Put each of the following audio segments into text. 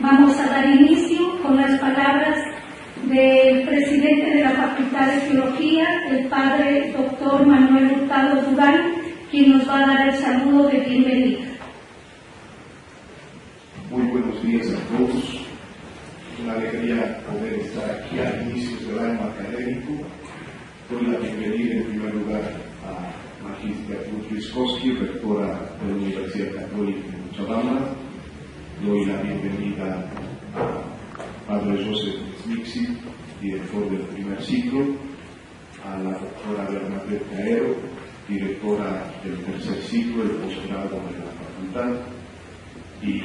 Vamos a dar inicio con las palabras del presidente de la Facultad de Teología, el padre doctor Manuel Hurtado Durán, quien nos va a dar el saludo de bienvenida. Muy buenos días a todos. Una alegría poder estar aquí a inicios del año académico. Doy la bienvenida en primer lugar a Magistra Ruth Wiskowski, rectora de la Universidad Católica de Cochabamba. Doy la bienvenida a Padre Joseph Smixi, director del primer ciclo, a la doctora Bernadette Caero, directora del tercer ciclo del posgrado de la facultad, y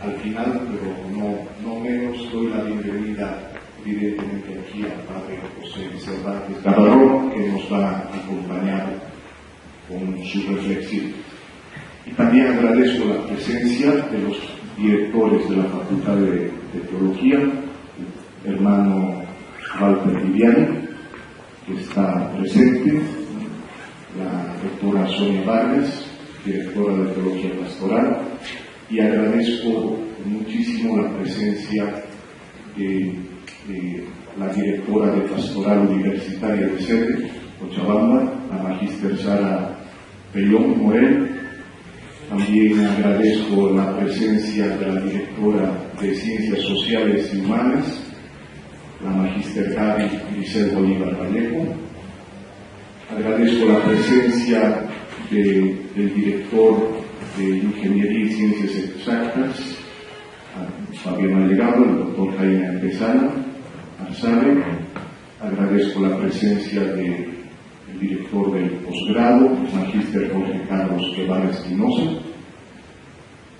al final, pero no menos, doy la bienvenida evidentemente aquí al Padre José Cervantes Gavarrón, que nos va a acompañar con su reflexión. Y también agradezco la presencia de los directores de la Facultad de Teología, el hermano Walter Viviani, que está presente, la doctora Sonia Vargas, directora de Teología Pastoral, y agradezco muchísimo la presencia de la directora de Pastoral Universitaria de Sede, Cochabamba, la Magíster Sara Pellón Morel. También agradezco la presencia de la directora de Ciencias Sociales y Humanas, la Magíster Gaby Grisel Bolívar Vallejo. Agradezco la presencia del director de Ingeniería y Ciencias Exactas, Fabián Allegado, el doctor Jaime Antesana Arzave. Agradezco la presencia del director del posgrado, Magíster Jorge Carlos Guevara Espinosa.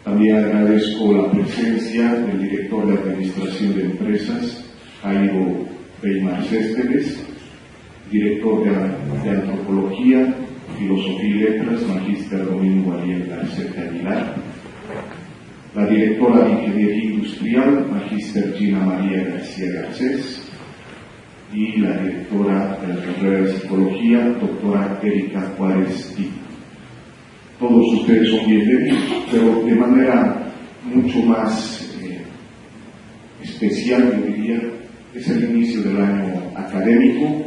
También agradezco la presencia del director de Administración de Empresas, Jairo Weimar Céspedes, director de Antropología, Filosofía y Letras, Magíster Domingo Ariel Garceta Aguilar, la directora de Ingeniería Industrial, Magíster Gina María García Garcés, y la directora de la carrera de Psicología, doctora Erika Juárez Tito. Todos ustedes son bienvenidos, pero de manera mucho más especial, yo diría, es el inicio del año académico,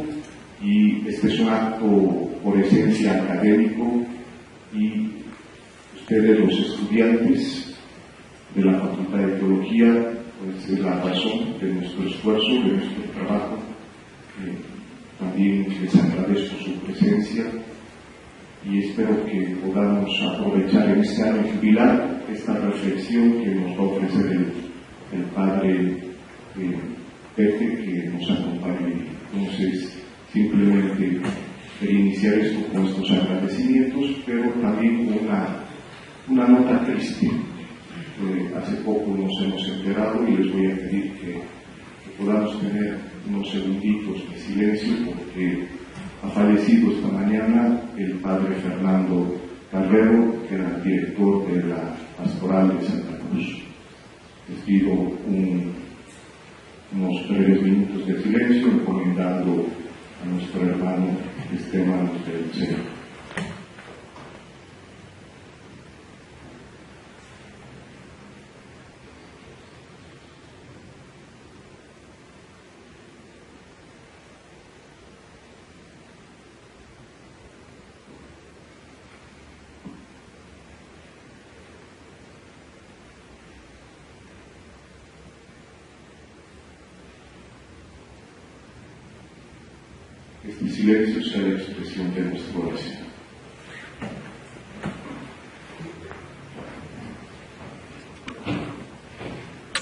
y este es un acto por esencia académico, y ustedes, los estudiantes de la Facultad de Teología, pues es la razón de nuestro esfuerzo, de nuestro trabajo. También les agradezco su presencia y espero que podamos aprovechar en este año jubilar esta reflexión que nos va a ofrecer el Padre Pepe, que nos acompañe. Entonces, simplemente iniciar esto con estos agradecimientos, pero también con una nota triste. Hace poco nos hemos enterado, y les voy a pedir que podamos tener unos segunditos de silencio, porque ha fallecido esta mañana el padre Fernando Carrero, que era el director de la Pastoral de Santa Cruz. Les pido unos breves minutos de silencio, encomendando a nuestro hermano Esteban del Señor. Este silencio sea la expresión de nuestra oración.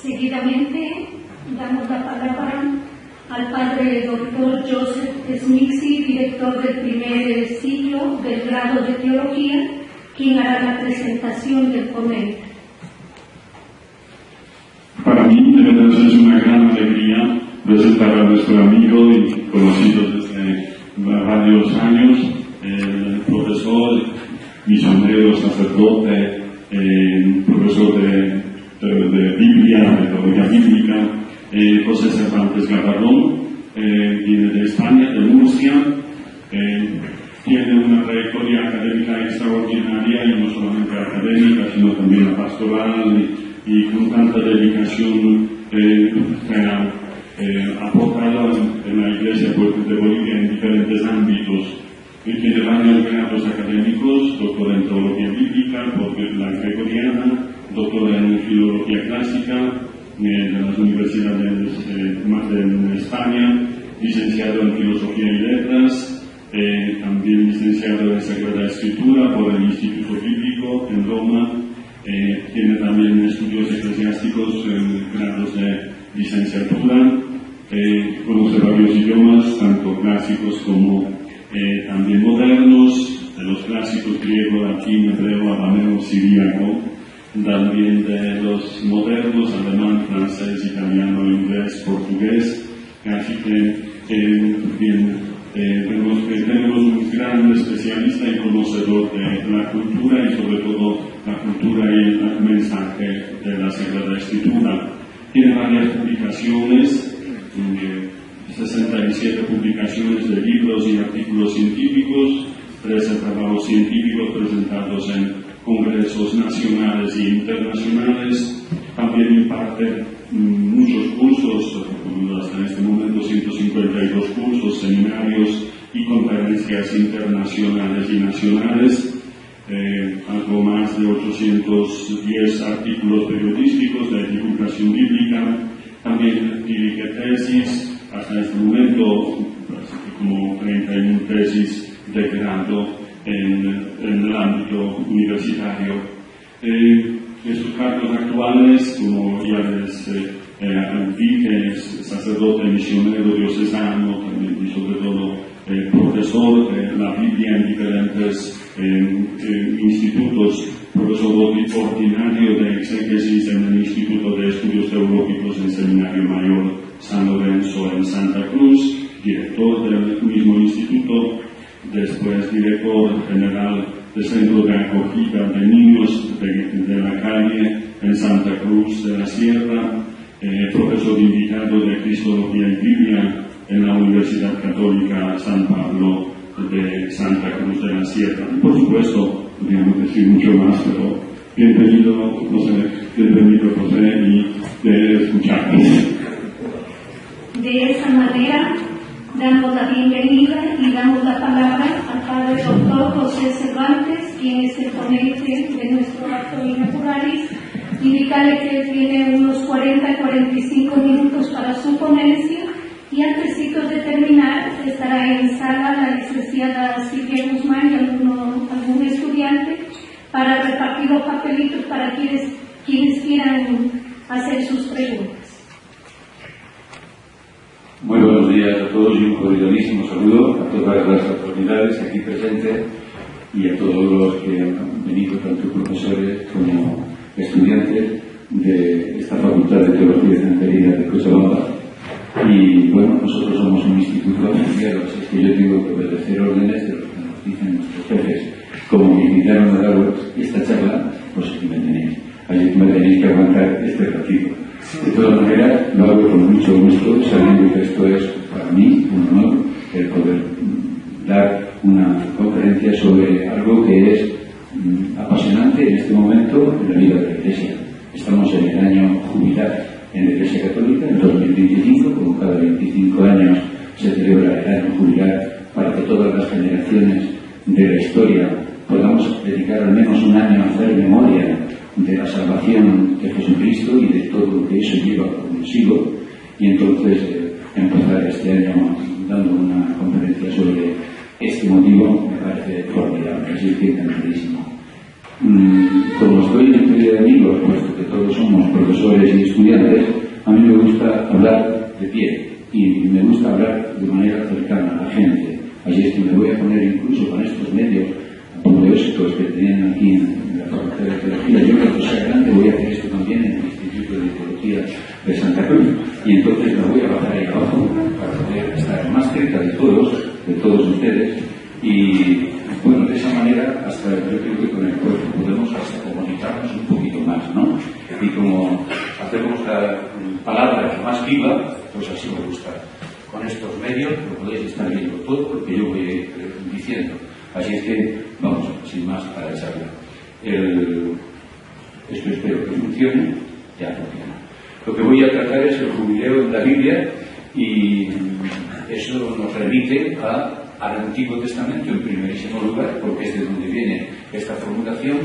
Seguidamente damos la palabra al padre doctor Joseph Smixi, director del primer ciclo del grado de Teología, quien hará la presentación del ponente. Para mí, de verdad, es una gran alegría presentar a nuestro amigo y conocido desde varios años, el profesor, misionero, sacerdote, profesor de Biblia, de teología bíblica, José Cervantes Gavarrón, viene de España, de Murcia, tiene una trayectoria académica extraordinaria, y no solamente académica, sino también pastoral, y con tanta dedicación aportada en la Iglesia de Bolivia en diferentes ámbitos. Tiene varios grados académicos, doctor en teología bíblica por la gregoriana, doctor en filología clásica de las universidades en España, licenciado en filosofía y letras, también licenciado en Sagrada Escritura por el Instituto Bíblico en Roma. Tiene también estudios eclesiásticos en grados de licenciatura, conoce varios idiomas, tanto clásicos como también modernos, de los clásicos griego, latín, hebreo, arameo, siríaco, también de los modernos, alemán, francés, italiano, inglés, portugués. Así que tenemos un gran especialista y conocedor de la cultura y sobre todo la cultura y el mensaje de la Sagrada Escritura. Tiene varias publicaciones, 67 publicaciones de libros y artículos científicos, 13 trabajos científicos presentados en congresos nacionales e internacionales. También imparte muchos cursos, hasta este momento 152 cursos, seminarios y conferencias internacionales y nacionales. Algo más de 810 artículos periodísticos de divulgación bíblica. También dirige tesis, hasta este momento como 31 tesis de grado en el ámbito universitario. De sus cargos actuales, como ya les dije, es sacerdote misionero diocesano, también y sobre todo profesor de la Biblia en diferentes institutos, profesor ordinario de exégesis en el Instituto de Estudios Teológicos del Seminario Mayor San Lorenzo en Santa Cruz, director del mismo instituto, después director general del Centro de Acogida de Niños de la Calle en Santa Cruz de la Sierra, profesor invitado de Cristología y Biblia en la Universidad Católica San Pablo de Santa Cruz de la Sierra. Y por supuesto, podríamos decir mucho más, pero bienvenido José, y de escucharnos. De esa manera, damos la bienvenida y damos la palabra al Padre Doctor José Cervantes, quien es el ponente de nuestro acto Inauguralis. Indicarle que tiene unos 40-45 minutos para su ponencia y antes de terminar estará en sala la licenciada Silvia Guzmán y algún estudiante para repartir los papelitos para quienes quieran hacer sus preguntas. Muy buenos días a todos y un cordialísimo saludo a todas las autoridades aquí presentes y a todos los que han venido, tanto profesores como estudiantes de esta Facultad de Teología y Santería de Cochabamba. Y bueno, nosotros somos un instituto asociado, así es que yo tengo que obedecer órdenes de lo que nos dicen nuestros jefes. Como me invitaron a dar esta charla, pues aquí me tenéis. Así que me tenéis que aguantar este ratito. De todas maneras, lo hago con mucho gusto, sabiendo que esto es para mí un honor el poder dar una conferencia sobre algo que es apasionante en este momento en la vida de la Iglesia. Estamos en el año jubilar en la Iglesia Católica, en 2025, como cada 25 años se celebra el año jubilar para que todas las generaciones de la historia podamos dedicar al menos un año a hacer memoria de la salvación de Jesucristo y de todo lo que eso lleva consigo, y entonces empezar este año dando una conferencia sobre este motivo me parece formidable, así que encantadísimo. Como estoy en medio de amigos, puesto que todos somos profesores y estudiantes, a mí me gusta hablar de pie y me gusta hablar de manera cercana a la gente. Así es que me voy a poner incluso con estos medios poderosos que tienen aquí en la Facultad de Teología. Yo cuando sea grande voy a hacer esto también en el Instituto de Teología de Santa Cruz, y entonces me voy a bajar ahí abajo para poder estar más cerca de todos ustedes, y bueno, de esa manera hasta yo creo que con el cuerpo podemos hasta comunicarnos un poquito más, ¿no? Y como hacemos la palabra más viva, pues así me gusta. Con estos medios lo podéis estar viendo todo lo que yo voy diciendo. Así es que vamos, sin más, a la charla. Esto espero que funcione. ya funciona. Lo que voy a tratar es el jubileo en la Biblia, y eso nos remite al Antiguo Testamento en primerísimo lugar, porque es de donde viene esta formulación,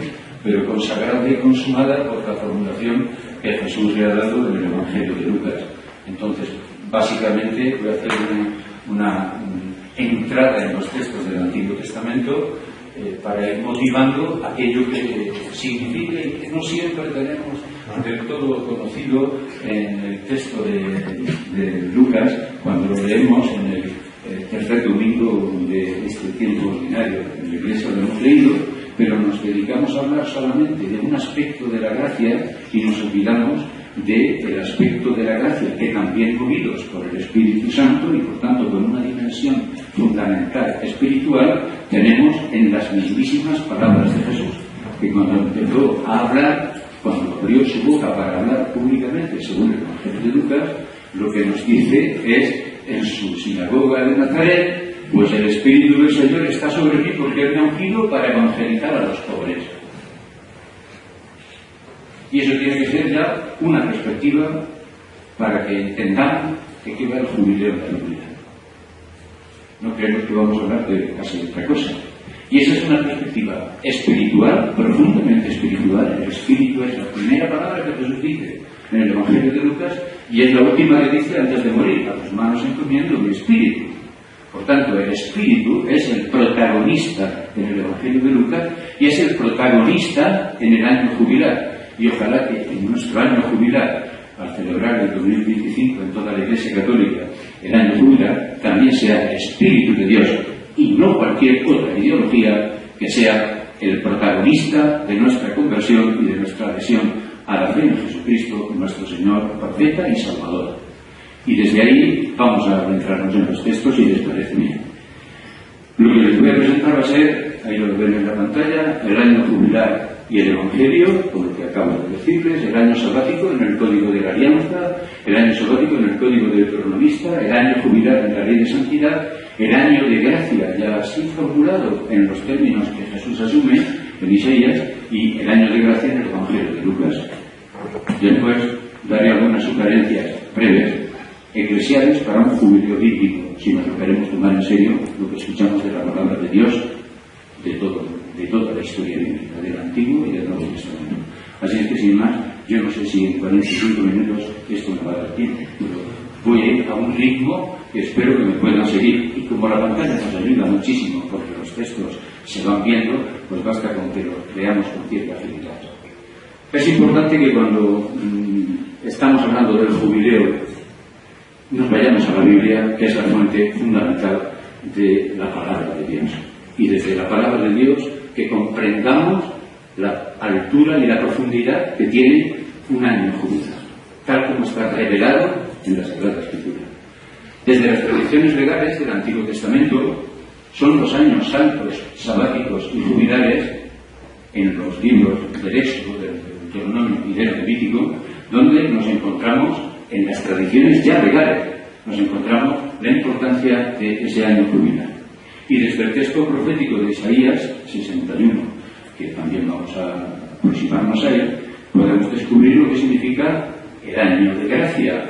pero consagrada y consumada por la formulación que Jesús le ha dado en el Evangelio de Lucas. Entonces, básicamente voy a hacer una entrada en los textos del Antiguo Testamento para ir motivando aquello que significa y que no siempre tenemos del todo conocido en el texto de Lucas, cuando lo leemos en el tercer domingo de este tiempo ordinario. En la Iglesia lo hemos leído, pero nos dedicamos a hablar solamente de un aspecto de la gracia y nos olvidamos del aspecto de la gracia que también movidos por el Espíritu Santo y por tanto con una dimensión fundamental espiritual tenemos en las mismísimas palabras de Jesús, que cuando empezó a hablar, cuando abrió su boca para hablar públicamente según el Evangelio de Lucas, lo que nos dice es: en su sinagoga de Nazaret, pues el Espíritu del Señor está sobre mí porque Él me ha ungido para evangelizar a los pobres. Y eso tiene que ser ya una perspectiva para que entendamos de qué va el jubileo de la Biblia. No creemos que vamos a hablar de casi otra cosa. Y esa es una perspectiva espiritual, profundamente espiritual. El Espíritu es la primera palabra que Jesús dice en el Evangelio de Lucas y es la última que dice antes de morir: a tus manos encomiendo mi espíritu. Por tanto, el Espíritu es el protagonista en el Evangelio de Lucas y es el protagonista en el año jubilar. Y ojalá que en nuestro año jubilar, al celebrar el 2025 en toda la Iglesia Católica, el año jubilar, también sea el Espíritu de Dios y no cualquier otra ideología que sea el protagonista de nuestra conversión y de nuestra adhesión a la fe en Jesucristo, nuestro Señor, profeta y Salvador. Y desde ahí vamos a adentrarnos en los textos, si les parece bien. Lo que les voy a presentar va a ser, ahí lo ven en la pantalla, el año jubilar y el Evangelio, como lo que acabo de decirles, el año sabático en el Código de la Alianza, el año sabático en el Código de Deuteronomista, el año jubilar en la Ley de Santidad, el año de gracia ya así formulado en los términos que Jesús asume en Isaías, y el año de gracia en el Evangelio de Lucas. Después daré algunas sugerencias breves eclesiales para un jubileo bíblico, si nos lo queremos tomar en serio lo que escuchamos de la palabra de Dios, de toda la historia bíblica, del Antiguo y del Nuevo Testamento. Así es que, sin más, yo no sé si en 45 minutos esto me va a dar tiempo, pero voy a ir a un ritmo que espero que me puedan seguir. Y como la pantalla nos ayuda muchísimo porque los textos se van viendo, pues basta con que lo leamos con cierta agilidad. Es importante que cuando estamos hablando del jubileo nos vayamos a la Biblia, que es la fuente fundamental de la palabra de Dios. Y desde la palabra de Dios que comprendamos la altura y la profundidad que tiene un año jubilar, tal como está revelado en la Sagrada Escritura. Desde las tradiciones legales del Antiguo Testamento son los años santos, sabáticos y jubilares en los libros del Éxodo, del Deuteronomio y del Levítico, donde nos encontramos en las tradiciones ya legales, nos encontramos la importancia de ese año jubilar. Y desde el texto profético de Isaías 61, que también vamos a aproximarnos a él, podemos descubrir lo que significa el año de gracia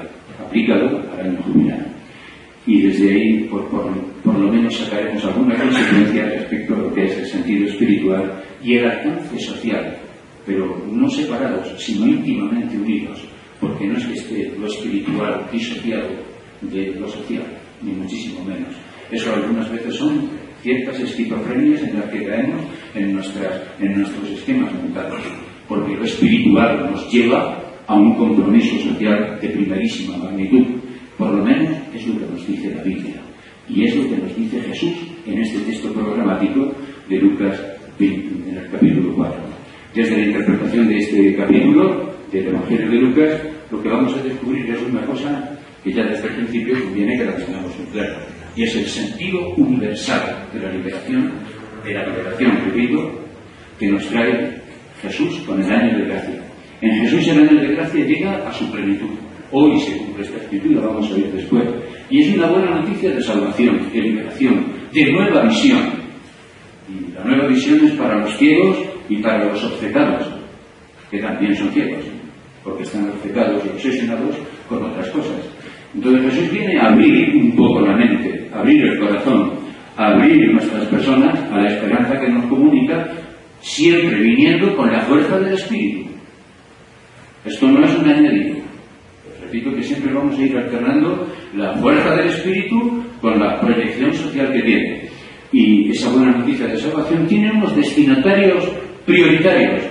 aplicado al año jubilar. Y desde ahí, por lo menos, sacaremos alguna consecuencia respecto a lo que es el sentido espiritual y el alcance social, pero no separados, sino íntimamente unidos, porque no es que esté lo espiritual disociado de lo social, ni muchísimo menos. Eso algunas veces son ciertas esquizofrenias en las que caemos en nuestros esquemas mentales, porque lo espiritual nos lleva a un compromiso social de primerísima magnitud. Por lo menos es lo que nos dice la Biblia, y es lo que nos dice Jesús en este texto programático de Lucas 20, en el capítulo 4. Desde la interpretación de este capítulo del Evangelio de Lucas, lo que vamos a descubrir es una cosa que ya desde el principio conviene que la tengamos en claro, y es el sentido universal de la liberación, repito, que nos trae Jesús con el año de gracia. En Jesús el año de gracia llega a su plenitud. Hoy se cumple esta escritura, vamos a ver después. Y es una buena noticia de salvación, de liberación, de nueva visión. Y la nueva visión es para los ciegos y para los obcecados, que también son ciegos. porque están obcecados y obsesionados con otras cosas. Entonces Jesús viene a abrir un poco la mente, a abrir el corazón, a abrir nuestras personas a la esperanza que nos comunica, siempre viniendo con la fuerza del Espíritu. Esto no es un añadido. Repito que siempre vamos a ir alternando la fuerza del Espíritu con la proyección social que tiene. Y esa buena noticia de salvación tiene unos destinatarios prioritarios,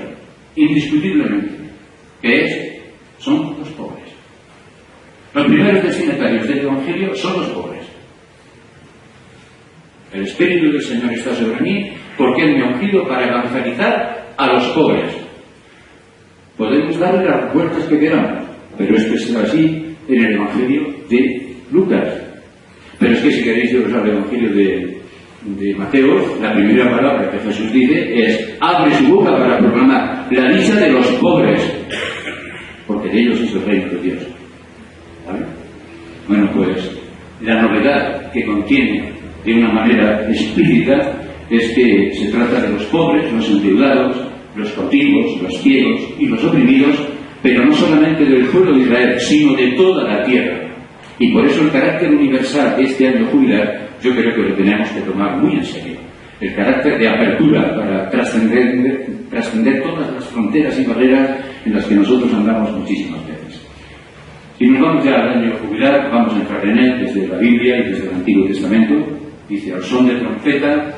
indiscutiblemente, que son los pobres. Los primeros destinatarios del Evangelio son los pobres. El Espíritu del Señor está sobre mí porque Él me ha ungido para evangelizar a los pobres. Podemos darle las vueltas que queramos, pero esto es así en el Evangelio de Lucas. Pero es que si queréis ir al Evangelio de Mateo, la primera palabra que Jesús dice es: abre su boca para proclamar la dicha de los pobres, porque de ellos es el reino de Dios. ¿Vale? Bueno, pues la novedad que contiene de una manera explícita es que se trata de los pobres, los endeudados, los cautivos, los ciegos y los oprimidos, pero no solamente del pueblo de Israel, sino de toda la tierra. Y por eso el carácter universal de este año jubilar, yo creo que lo tenemos que tomar muy en serio. El carácter de apertura para trascender todas las fronteras y barreras en las que nosotros andamos muchísimas veces. Si nos vamos ya al año jubilar, vamos a entrar en él desde la Biblia y desde el Antiguo Testamento. Dice: al son de trompeta,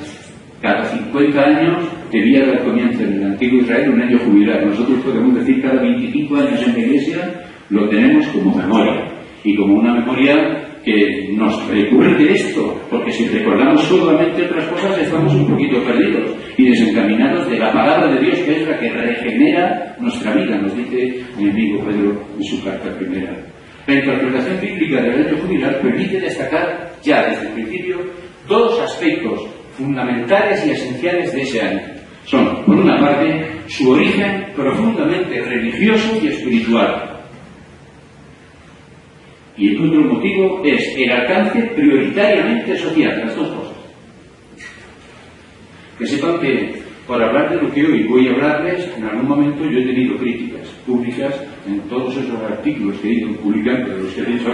cada 50 años debía dar comienzo en el Antiguo Israel un año jubilar. Nosotros podemos decir cada 25 años en la Iglesia lo tenemos como memoria. Y como una memoria que nos recuerde esto, porque si recordamos solamente otras cosas estamos un poquito perdidos y desencaminados de la palabra de Dios, que es la que regenera nuestra vida, nos dice mi amigo Pedro en su carta primera. La interpretación bíblica del año jubilar permite destacar ya desde el principio dos aspectos fundamentales y esenciales de ese año. Son, por una parte, su origen profundamente religioso y espiritual. Y el otro motivo es el alcance prioritariamente social, las dos cosas. Que sepan que, para hablar de lo que hoy voy a hablarles, en algún momento yo he tenido críticas públicas en todos esos artículos que he ido publicando, de los que ha dicho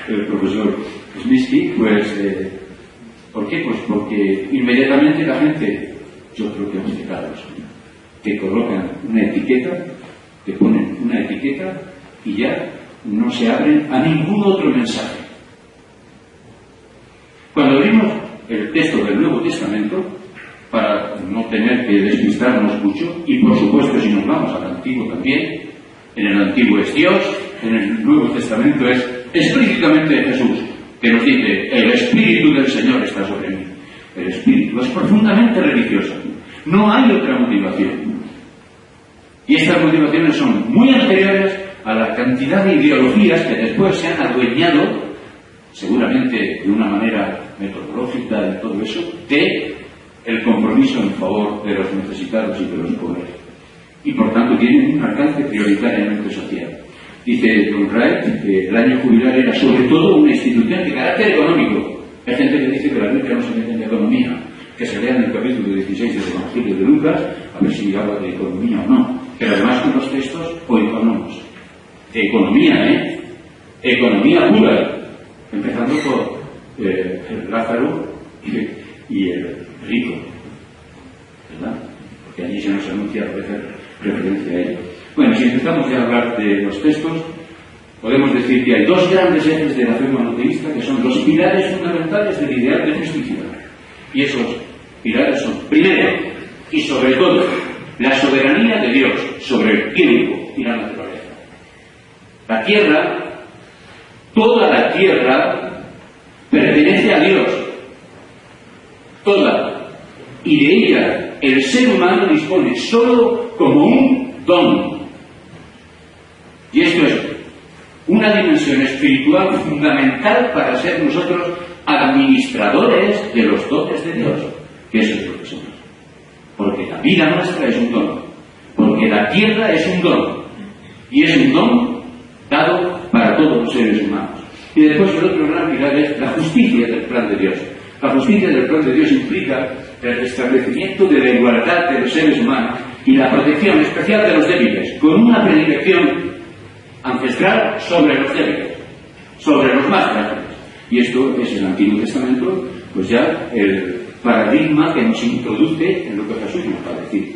el profesor Smisky, pues, ¿por qué? Pues porque inmediatamente la gente, yo creo que obcecados, te colocan una etiqueta, te ponen una etiqueta y ya no se abren a ningún otro mensaje. Cuando abrimos el texto del Nuevo Testamento, para no tener que despistarnos mucho, y por supuesto si nos vamos al Antiguo también, en el Antiguo es Dios, en el Nuevo Testamento es explícitamente Jesús, que nos dice: el Espíritu del Señor está sobre mí. El Espíritu es profundamente religioso, no hay otra motivación. Y estas motivaciones son muy anteriores a la cantidad de ideologías que después se han adueñado, seguramente de una manera metodológica de todo eso, de el compromiso en favor de los necesitados y de los pobres. Y por tanto tienen un alcance prioritariamente social. Dice John Wright que el año jubilar era sobre todo una institución de carácter económico. Hay gente que dice que la Biblia no se mete en economía, que se lea en el capítulo 16 del Evangelio de Lucas, a ver si habla de economía o no. Pero además con los textos oikonomos. Economía, economía pura, empezando por el Lázaro y el rico, ¿verdad? Porque allí se nos anuncia a veces referencia a ello. Bueno, si empezamos ya a hablar de los textos, podemos decir que hay dos grandes ejes de la fe monoteísta que son los pilares fundamentales del ideal de justicia. Y esos pilares son, primero y sobre todo, la soberanía de Dios sobre el tiempo y la naturaleza. La tierra, toda la tierra, pertenece a Dios. Toda. Y de ella el ser humano dispone solo como un don. Y esto es una dimensión espiritual fundamental para ser nosotros administradores de los dones de Dios, que eso es lo que somos. Porque la vida nuestra es un don. Porque la tierra es un don. Y es un don dado para todos los seres humanos. Y después el otro gran pilar es la justicia del plan de Dios. La justicia del plan de Dios implica el restablecimiento de la igualdad de los seres humanos y la protección especial de los débiles, con una predilección ancestral sobre los débiles, sobre los más frágiles. Y esto es el Antiguo Testamento, pues ya el paradigma que nos introduce en lo que Jesús nos va a decir.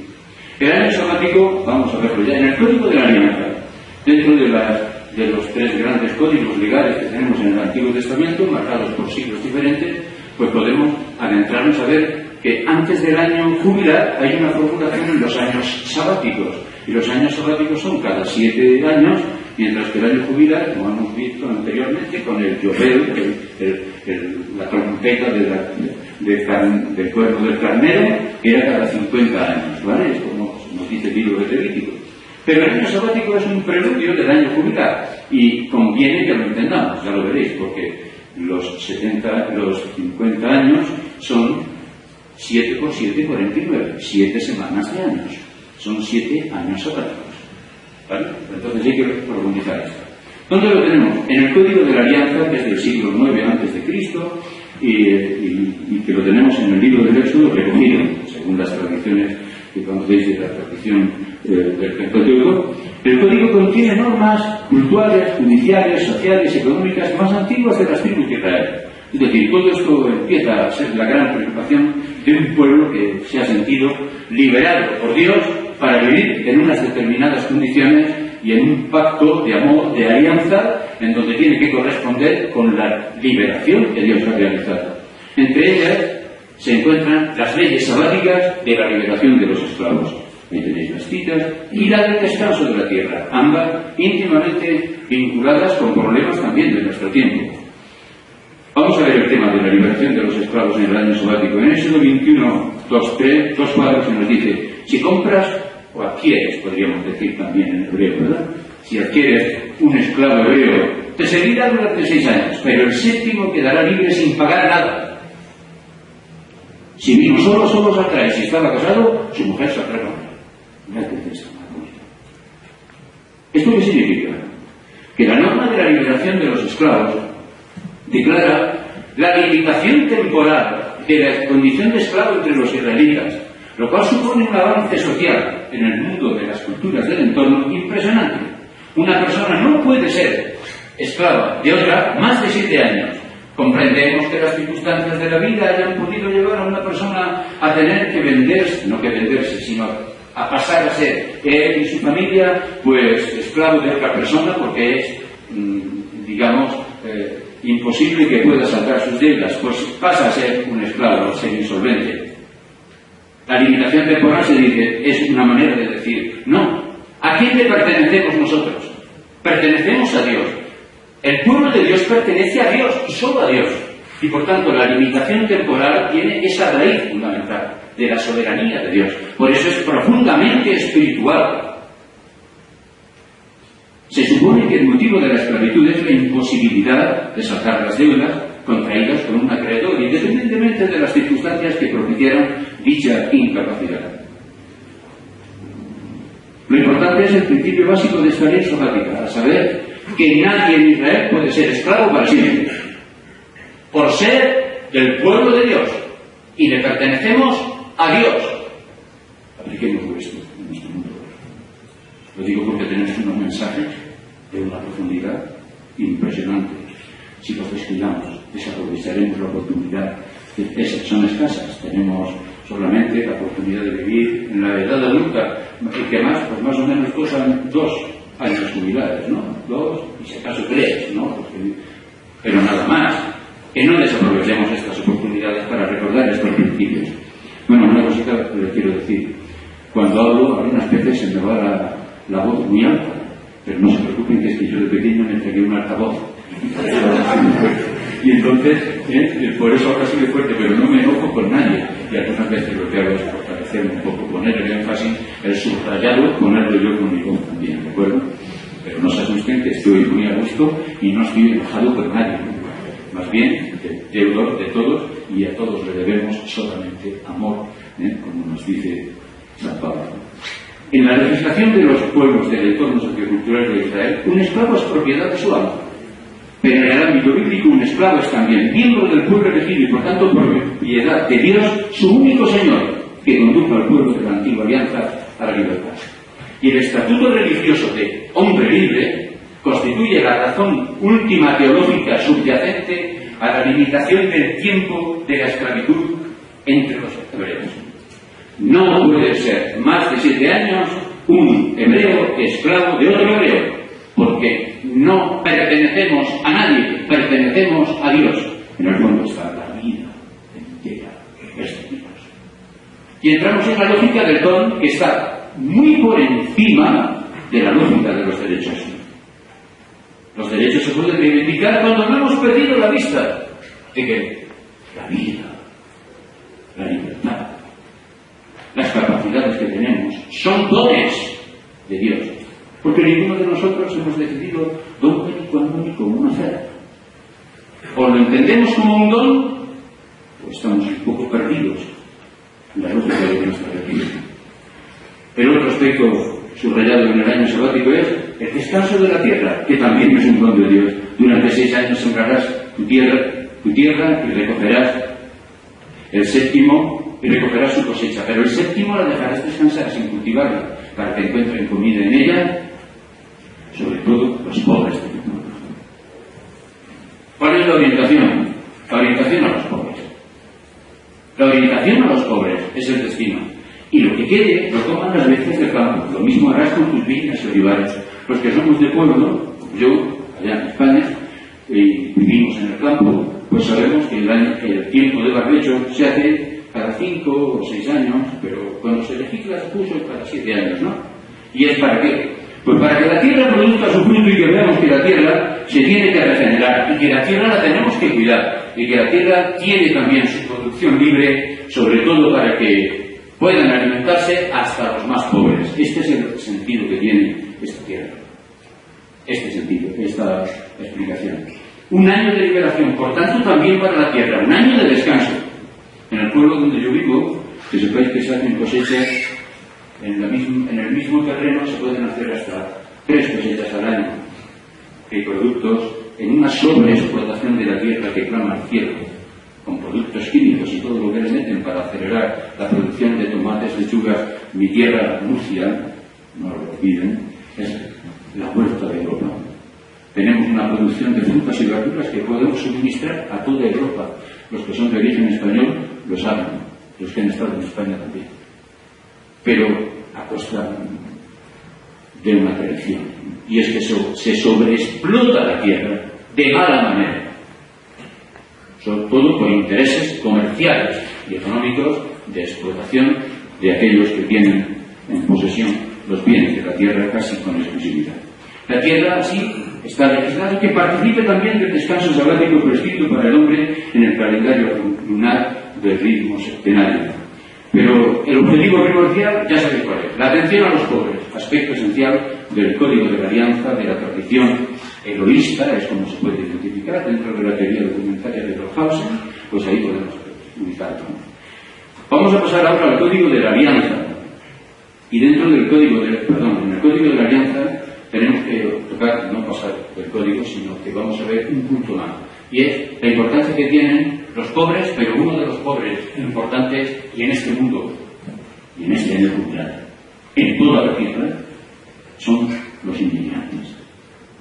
El año sabático, vamos a verlo ya, en el Código de la Alianza, dentro de los tres grandes códigos legales que tenemos en el Antiguo Testamento, marcados por siglos diferentes, pues podemos adentrarnos a ver que antes del año jubilar hay una formulación en los años sabáticos. Y los años sabáticos son cada 7 años, mientras que el año jubilar, como hemos visto anteriormente, con el yobel, la trompeta del cuerno del carnero, que era cada 50 años, ¿vale? Es como nos dice el libro de Levítico. Pero el año sabático es un preludio del año jubilar, y conviene que lo entendamos, ya lo veréis, porque los 50 años son 7 por 7, 49, 7 semanas de años. Son 7 años sabáticos. ¿Vale? Entonces hay que profundizar esto. ¿Dónde lo tenemos? En el Código de la Alianza, que es del siglo IX a.C., y que lo tenemos en el libro del Éxodo, recogido, según las tradiciones que conocéis de la tradición del Pentateuco. El Código contiene normas culturales, judiciales, sociales y económicas más antiguas de las tribus de Israel. Es decir, todo esto empieza a ser la gran preocupación de un pueblo que se ha sentido liberado por Dios para vivir en unas determinadas condiciones y en un pacto de amor, de alianza, en donde tiene que corresponder con la liberación que Dios ha realizado. Entre ellas se encuentran las leyes sabáticas de la liberación de los esclavos. Ahí tenéis las citas, y la del descanso de la tierra, ambas íntimamente vinculadas con problemas también de nuestro tiempo. Vamos a ver el tema de la liberación de los esclavos en el año sabático. En Éxodo 21, 2:4 se nos dice: si compras o adquieres, podríamos decir también en hebreo, ¿verdad? Si adquieres un esclavo hebreo, te servirá durante 6 años, pero el 7º quedará libre sin pagar nada. Si vino solo saldrá, y si estaba casado, su mujer saldrá con él. Mirad qué texto más bonito. ¿Esto qué significa? Que la norma de la liberación de los esclavos declara la limitación temporal de la condición de esclavo entre los israelitas, lo cual supone un avance social en el mundo de las culturas del entorno impresionante. Una persona no puede ser esclava de otra más de 7 años. Comprendemos que las circunstancias de la vida hayan podido llevar a una persona a tener que venderse, no que venderse, sino a pasar a ser él y su familia, pues esclavo de otra persona, porque es, digamos, imposible que pueda saldar sus deudas, pues pasa a ser un esclavo, a ser insolvente. La limitación temporal, se dice, es una manera de decir, no, ¿a quién le pertenecemos nosotros? Pertenecemos a Dios. El pueblo de Dios pertenece a Dios y solo a Dios. Y por tanto la limitación temporal tiene esa raíz fundamental de la soberanía de Dios. Por eso es profundamente espiritual. Se supone que el motivo de la esclavitud es la imposibilidad de saldar las deudas contraídas con un acreedor, independientemente de las circunstancias que propiciaran dicha incapacidad. Lo importante es el principio básico de esta ley sabática, a saber que nadie en Israel puede ser esclavo para siempre, por ser del pueblo de Dios, y le pertenecemos a Dios. Apliquemos esto en nuestro mundo. Lo digo porque tenemos unos mensajes de una profundidad impresionante. Si los descuidamos, desaprovecharemos la oportunidad. Son escasas. Tenemos solamente la oportunidad de vivir en la edad adulta, y que más, pues más o menos costan 2 años jubilados, ¿no? 2 y si acaso 3, ¿no? Pero nada más. Que no desaprovechemos estas oportunidades para recordar estos principios. Bueno, una cosita que les quiero decir. Cuando hablo, algunas veces se me va la voz muy alta, pero no se preocupen, que es que yo de pequeño me entregué un altavoz. Y entonces, por eso ahora sigue fuerte, pero no me enojo con nadie. Y algunas veces lo que hago es fortalecerme un poco, poner el énfasis, el subrayado, ponerlo yo con mi voz también, ¿de acuerdo? Pero no se asusten, que estoy muy a gusto y no estoy enojado con nadie. Más bien, deudor de todos, y a todos le debemos solamente amor, como nos dice San Pablo. En la legislación de los pueblos del entorno sociocultural de Israel, un esclavo es propiedad de su amo. Pero en el ámbito bíblico, un esclavo es también miembro del pueblo elegido y por tanto propiedad de Dios, su único Señor, que condujo al pueblo de la antigua alianza a la libertad. Y el estatuto religioso de hombre libre constituye la razón última teológica subyacente a la limitación del tiempo de la esclavitud entre los hebreos. No puede ser más de 7 años un hebreo esclavo de otro hebreo, porque no pertenecemos a nadie, pertenecemos a Dios. En el fondo está la vida entera de este Dios. Y entramos en la lógica del don, que está muy por encima de la lógica de los derechos. Los derechos se pueden reivindicar cuando no hemos perdido la vista de que la vida, la libertad, las capacidades que tenemos son dones de Dios. Porque ninguno de nosotros hemos decidido dónde y cuándo ni cómo hacer. O lo entendemos como un don, o estamos un poco perdidos en la lógica de nuestra religión. El otro aspecto subrayado en el año sabático es el descanso de la tierra, que también es un don de Dios. Durante 6 años sembrarás tu tierra y recogerás el séptimo y recogerás su cosecha, pero el séptimo la dejarás descansar sin cultivarla, para que encuentren comida en ella, sobre todo los pobres de tu pueblo. ¿Cuál es la orientación? La orientación a los pobres. La orientación a los pobres es el destino. Y lo que quede lo toman las bestias del campo. Lo mismo harás con tus viñas y olivares. Los que somos de pueblo, yo, allá en España, y vivimos en el campo, pues sabemos que el tiempo de barbecho se hace cada 5 o 6 años, pero cuando se legisla se puso cada 7 años, ¿no? ¿Y es para qué? Pues para que la tierra produzca su fruto y que veamos que la tierra se tiene que regenerar y que la tierra la tenemos que cuidar y que la tierra tiene también su producción libre, sobre todo para que puedan alimentarse hasta los más pobres. Este es el sentido que tiene esta tierra. Este sentido, esta explicación. Un año de liberación, por tanto, también para la tierra. Un año de descanso. En el pueblo donde yo vivo, que sepáis que se hacen cosechas en el mismo terreno, se pueden hacer hasta 3 cosechas al año. Hay productos en una sobreexplotación de la tierra que clama al cielo, con productos químicos y todo lo que les meten para acelerar la producción de tomates, lechugas. Mi tierra, Murcia, no lo olviden, es la huerta de Europa. Tenemos una producción de frutas y verduras que podemos suministrar a toda Europa. Los que son de origen español lo saben, los que han estado en España también. Pero a costa de una traición. Y es que se sobreexplota la tierra de mala manera. Sobre todo por intereses comerciales y económicos de explotación de aquellos que tienen en posesión los bienes de la tierra casi con exclusividad. La tierra, así, está legislada que participe también del descanso sabático prescrito para el hombre en el calendario lunar del ritmo septenario. Pero el objetivo primordial ya sabéis cuál es: la atención a los pobres, aspecto esencial del Código de la Alianza, de la tradición egoísta, es como se puede identificar dentro de la teoría documentaria de Rothausen, pues ahí podemos ubicarlo. Vamos a pasar ahora al Código de la Alianza. Y dentro del Código en el Código de la Alianza tenemos que tocar, no pasar del código, sino que vamos a ver un punto más. Y es la importancia que tienen los pobres, pero uno de los pobres importantes, y en este mundo, y en este año cultural, en toda la tierra, son los inmigrantes,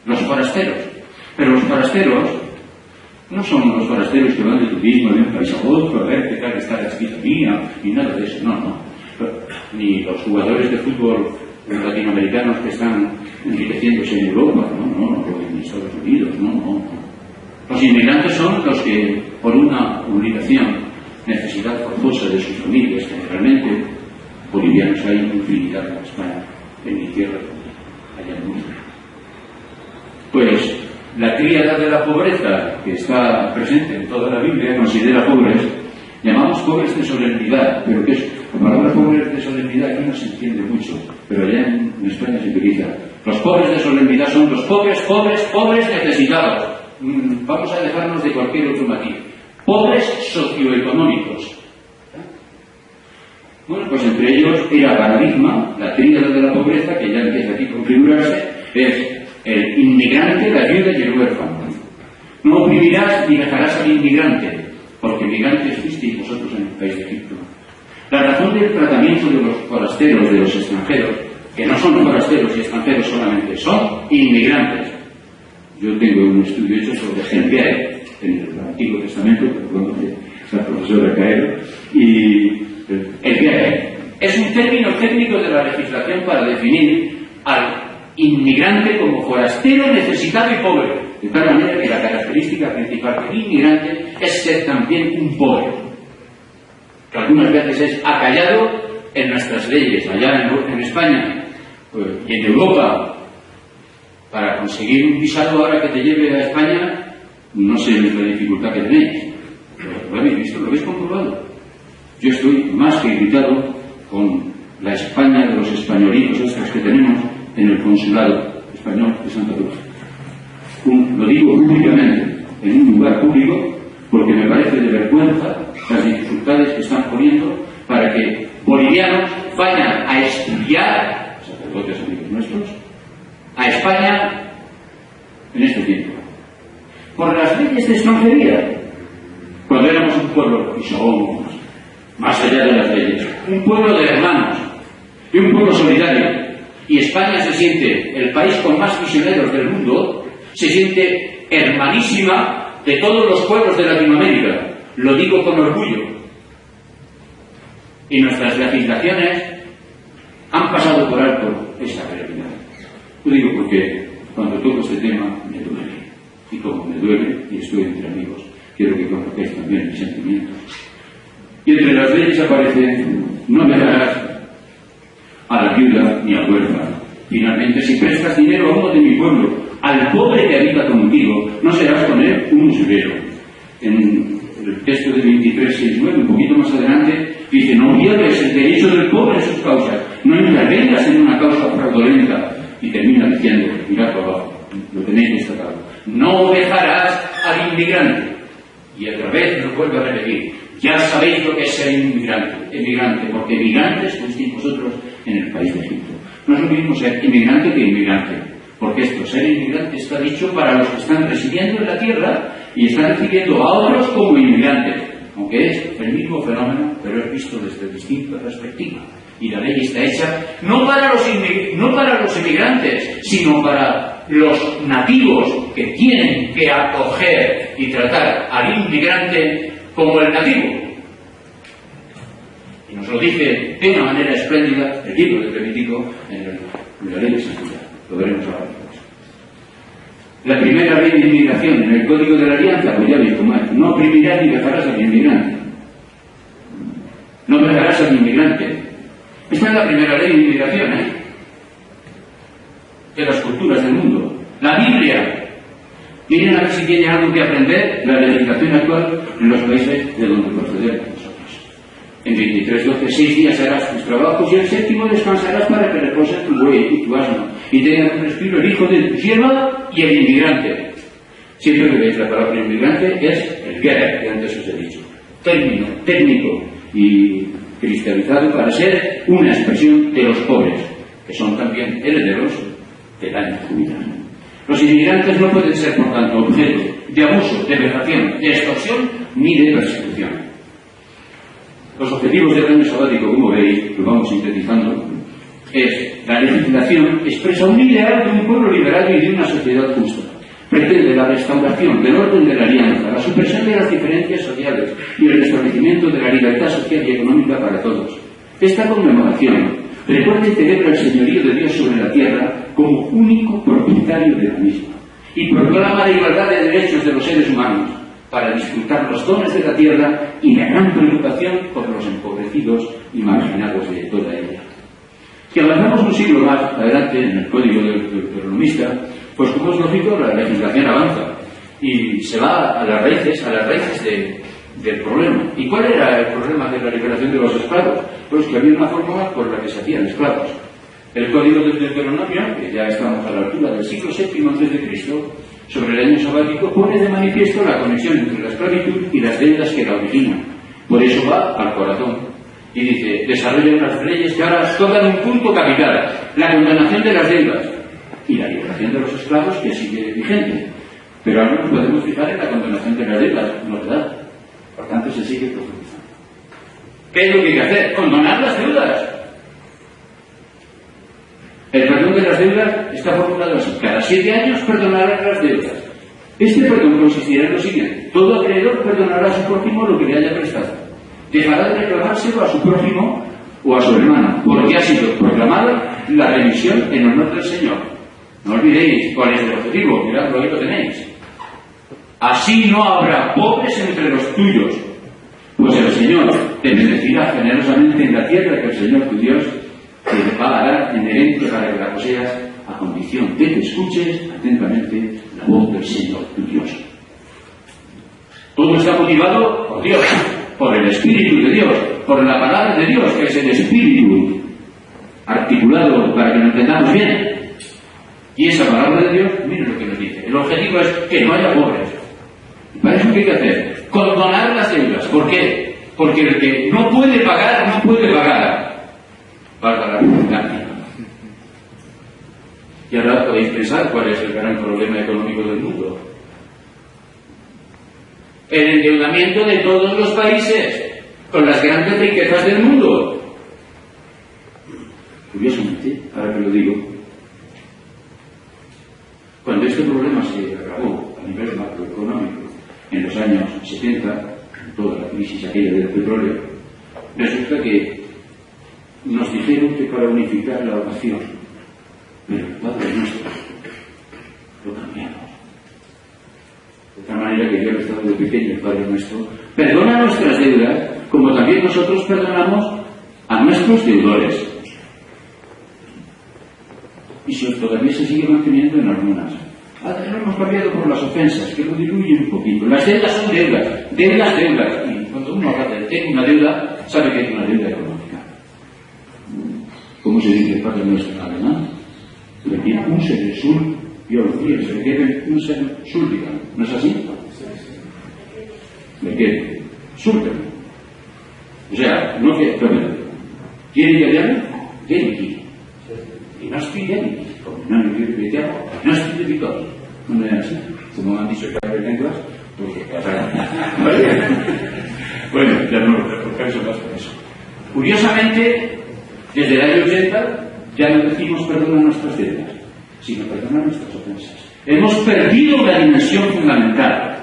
los forasteros. Pero los forasteros no son los forasteros que van de turismo de un país a otro a ver qué tal está la esquizofonía y nada de eso, no. Ni los jugadores de fútbol latinoamericanos que están enriqueciéndose en Europa, no, en Estados Unidos, no. Los inmigrantes son los que, por una obligación, necesidad forzosa de sus familias, generalmente bolivianos hay muy infinidad en España, en mi tierra, allá en Murcia. Pues la tríada de la pobreza, que está presente en toda la Biblia, considera pobres, llamamos pobres de solemnidad, pero que es la palabra pobres de solemnidad aquí no se entiende mucho, pero allá en España se utiliza. Los pobres de solemnidad son los pobres necesitados. Vamos a dejarnos de cualquier otro matiz. Pobres socioeconómicos. Bueno, pues entre ellos era paradigma, la tríada de la pobreza, que ya empieza aquí a configurarse, es el inmigrante, la viuda y el huérfano. No oprimirás ni dejarás al inmigrante, porque migrantes fuisteis vosotros en el país de Egipto. La razón del tratamiento de los forasteros, de los extranjeros, que no son forasteros y extranjeros solamente, son inmigrantes. Yo tengo un estudio hecho sobre el Gere, en el Antiguo Testamento, que conoce la profesora Caero, y el Gere es un término técnico de la legislación para definir al inmigrante como forastero, necesitado y pobre, de tal manera que la característica principal del inmigrante es ser también un pobre, que algunas veces es acallado en nuestras leyes, allá en España y en Europa. Para conseguir un visado ahora que te lleve a España, no sé la dificultad que tenéis. ¿Lo habéis visto? ¿Lo habéis comprobado? Yo estoy más que irritado con la España de los españolitos estos que tenemos en el consulado español de Santa Cruz. Lo digo públicamente, en un lugar público, porque me parece de vergüenza las dificultades que están poniendo para que bolivianos vayan a estudiar, sacerdotes amigos nuestros, a España en este tiempo. Por las leyes de extranjería. Cuando éramos un pueblo, y somos, más allá de las leyes, un pueblo de hermanos y un pueblo solidario. Y España se siente el país con más misioneros del mundo, se siente hermanísima de todos los pueblos de Latinoamérica. Lo digo con orgullo. Y nuestras legislaciones han pasado por alto esa realidad. Lo digo porque cuando toco este tema me duele. Y como me duele, y estoy entre amigos, quiero que conozcáis también mis sentimientos. Y entre las leyes aparece: no dejarás a la viuda ni al huérfano. Finalmente, si prestas dinero a uno de mi pueblo, al pobre que habita contigo, no serás con él un usurero. En el texto de 23:6-9, un poquito más adelante, dice: no violes el derecho del pobre en sus causas, no intervengas en una causa fraudulenta. Y termina diciendo, mirad para abajo, lo tenéis destacado: no dejarás al inmigrante. Y otra vez lo vuelvo a repetir: ya sabéis lo que es ser inmigrante, porque emigrantes fuisteis vosotros en el país de Egipto. No es lo mismo ser inmigrante que inmigrante, porque esto, ser inmigrante, está dicho para los que están residiendo en la tierra y están recibiendo a otros como inmigrantes, aunque es el mismo fenómeno, pero es visto desde distinta perspectiva. Y la ley está hecha no para los inmigrantes, sino para los nativos que tienen que acoger y tratar al inmigrante como el nativo. Y nos lo dice de una manera espléndida el libro de Levítico en la ley de santidad. Lo veremos ahora después. La primera ley de inmigración en el Código de la Alianza, pues ya veis cómo es: no oprimirás ni dejarás al inmigrante. No dejarás al inmigrante. Esta es la primera ley de inmigración, de las culturas del mundo. La Biblia. Miren a ver si tienen algo que aprender la legislación actual en los países de donde procedemos nosotros. En 23:12, 6 días harás tus trabajos y el 7º descansarás para que reposes tu buey y tu asno, y tenga tu respiro el hijo de tu sierva y el inmigrante. Siempre que veis la palabra inmigrante es el Gere, que antes os he dicho. Término técnico y cristalizado para ser una expresión de los pobres, que son también herederos del año jubilar. Los inmigrantes no pueden ser, por tanto, objeto de abuso, de vejación, de extorsión ni de persecución. Los objetivos del año sabático, como veis, lo vamos sintetizando, es: la legislación expresa un ideal de un pueblo liberal y de una sociedad justa. Pretende la restauración del orden de la alianza, la supresión de las diferencias sociales y el restablecimiento de la libertad social y económica para todos. Esta conmemoración recuerda y celebra el señorío de Dios sobre la tierra como único propietario de la misma, y proclama la igualdad de derechos de los seres humanos para disfrutar los dones de la tierra y la gran preocupación por los empobrecidos y marginados de toda ella. Si avanzamos un siglo más adelante en el Código Deuteronomista, pues como es lógico, la legislación avanza y se va a las raíces del problema. ¿Y cuál era el problema de la liberación de los esclavos? Pues que había una fórmula por la que se hacían esclavos. El Código de Deuteronomio, que ya estamos a la altura del siglo VII a.C., sobre el año sabático, pone de manifiesto la conexión entre la esclavitud y las deudas que la originan. Por eso va al corazón. Y dice: desarrolla unas leyes que ahora tocan un punto capital: la condenación de las deudas y la liberación de los esclavos, que sigue vigente. Pero ahora nos podemos fijar en la condenación de las deudas, novedad. Por tanto, se sigue profundizando. ¿Qué es lo que hay que hacer? Condonar las deudas. El perdón de las deudas está está formulado así: cada 7 años perdonarán las deudas. Este perdón consistirá en lo siguiente: todo acreedor perdonará a su prójimo lo que le haya prestado. Dejará de reclamárselo a su prójimo o a su hermano, porque ha sido proclamada la remisión en honor del Señor. No olvidéis cuál es el objetivo, miradlo, ahí lo tenéis. Así no habrá pobres entre los tuyos, pues el Señor te bendecirá generosamente en la tierra que el Señor tu Dios te va a dar en herencia para que la poseas, a condición de que escuches atentamente la voz del Señor tu Dios. Todo está motivado por Dios, por el Espíritu de Dios, por la palabra de Dios, que es el Espíritu articulado para que lo entendamos bien. Y esa palabra de Dios, miren lo que nos dice. El objetivo es que no haya pobres. ¿Y para eso qué hay que hacer? Condonar las deudas. ¿Por qué? Porque el que no puede pagar, no puede pagar. Valga la redundancia. Y ahora podéis pensar cuál es el gran problema económico del mundo. El endeudamiento de todos los países con las grandes riquezas del mundo. Curiosamente, ahora que lo digo, cuando este problema se agravó a nivel macroeconómico en los años 70, en toda la crisis aquella del petróleo, resulta que nos dijeron que para unificar la oración, pero el Padre Nuestro lo cambiamos. De tal manera que yo he estado de pequeño, el Padre Nuestro perdona nuestras deudas, como también nosotros perdonamos a nuestros deudores. Y si todavía se sigue manteniendo en algunas. Ahora lo hemos cambiado por las ofensas, que lo diluyen un poquito. Las deudas son deudas. Y cuando uno habla de tengo una deuda, sabe que es una deuda económica. ¿Cómo se dice el Padre Nuestro en alemán? Le pide un Schuld, yo lo digo, se le quede un Schuldigen. ¿No es así? Le quede Schuldigen. O sea, no que... ¿Quiere italiano? Viene aquí. Y no estoy bien, como no me quiero cristiano, no estoy de victoria. No me dan así. Como me han dicho que hay lenguas, pues bueno, ya no lo reprocho más por eso. Curiosamente, desde el año 80 ya no decimos perdona nuestras deudas, sino perdona nuestras ofensas. Hemos perdido una dimensión fundamental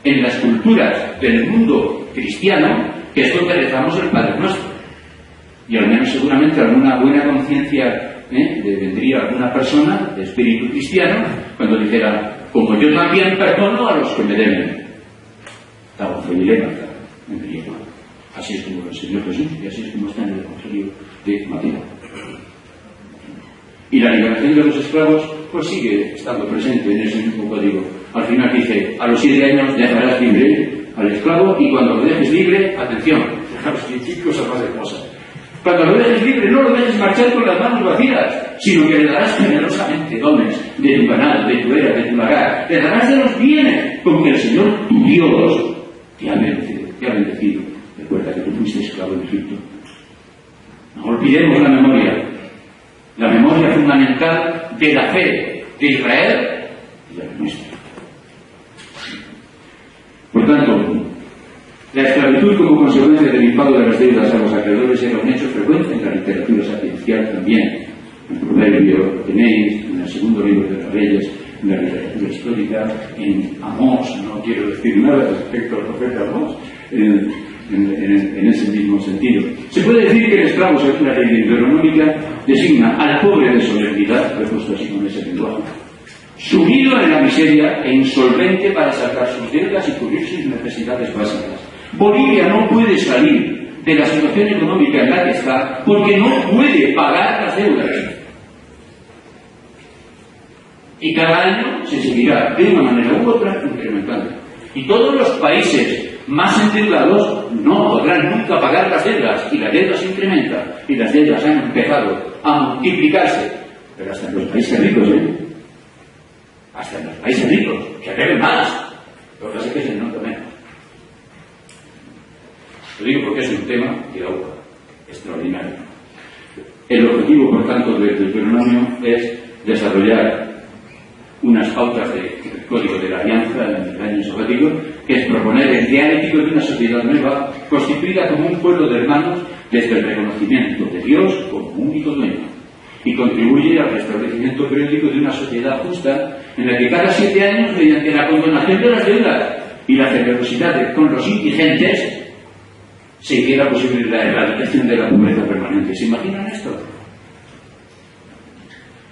en las culturas del mundo cristiano, que es donde rezamos el Padre Nuestro. Y al menos seguramente alguna buena conciencia le vendría a alguna persona de espíritu cristiano cuando dijera, como yo también perdono a los que me deben. En griego. Así es como el Señor Jesús, y así es como está en el Evangelio de Mateo. Y la liberación de los esclavos pues sigue estando presente en ese mismo código. Al final dice, a los 7 años dejarás libre al esclavo, y cuando lo dejes libre, atención, fijaros qué cosa más hermosa. Cuando lo dejes libre, no lo dejes marchar con las manos vacías, sino que le darás generosamente dones de tu ganado, de tu era, de tu lagar. Le darás de los bienes con que el Señor, tu Dios, te ha bendecido. Recuerda que tú fuiste esclavo en Egipto. No olvidemos la memoria fundamental de la fe de Israel y de la nuestra. Por tanto, la esclavitud como consecuencia del impago de las deudas a los acreedores era un hecho frecuente en la literatura sapiencial también. En Proverbio tenéis, en el segundo libro de los Reyes, en la literatura histórica, en Amós, no quiero decir nada respecto al profeta Amós, en ese mismo sentido. Se puede decir que el esclavo, según la ley deuteronómica, designa al pobre de solemnidad, repuesto así con ese lenguaje, sumido en la miseria e insolvente para sacar sus deudas y cubrir sus necesidades básicas. Bolivia no puede salir de la situación económica en la que está porque no puede pagar las deudas. Y cada año se seguirá de una manera u otra incrementando. Y todos los países más endeudados no podrán nunca pagar las deudas, y la deuda se incrementa, y las deudas han empezado a multiplicarse. Pero hasta en los países ricos, hasta en los países ricos, que deben más. Lo que pasa es que se nota menos. Lo digo porque es un tema de agua extraordinario. El objetivo, por tanto, del Deuteronomio es desarrollar unas pautas del Código de la Alianza en el año sabático, que es proponer el dialéctico de una sociedad nueva constituida como un pueblo de hermanos desde el reconocimiento de Dios como único dueño y contribuye al restablecimiento periódico de una sociedad justa en la que cada 7 años, mediante la condonación de las deudas y la generosidad con los indigentes, se hiciera posible la erradicación de la pobreza permanente. ¿Se imaginan esto?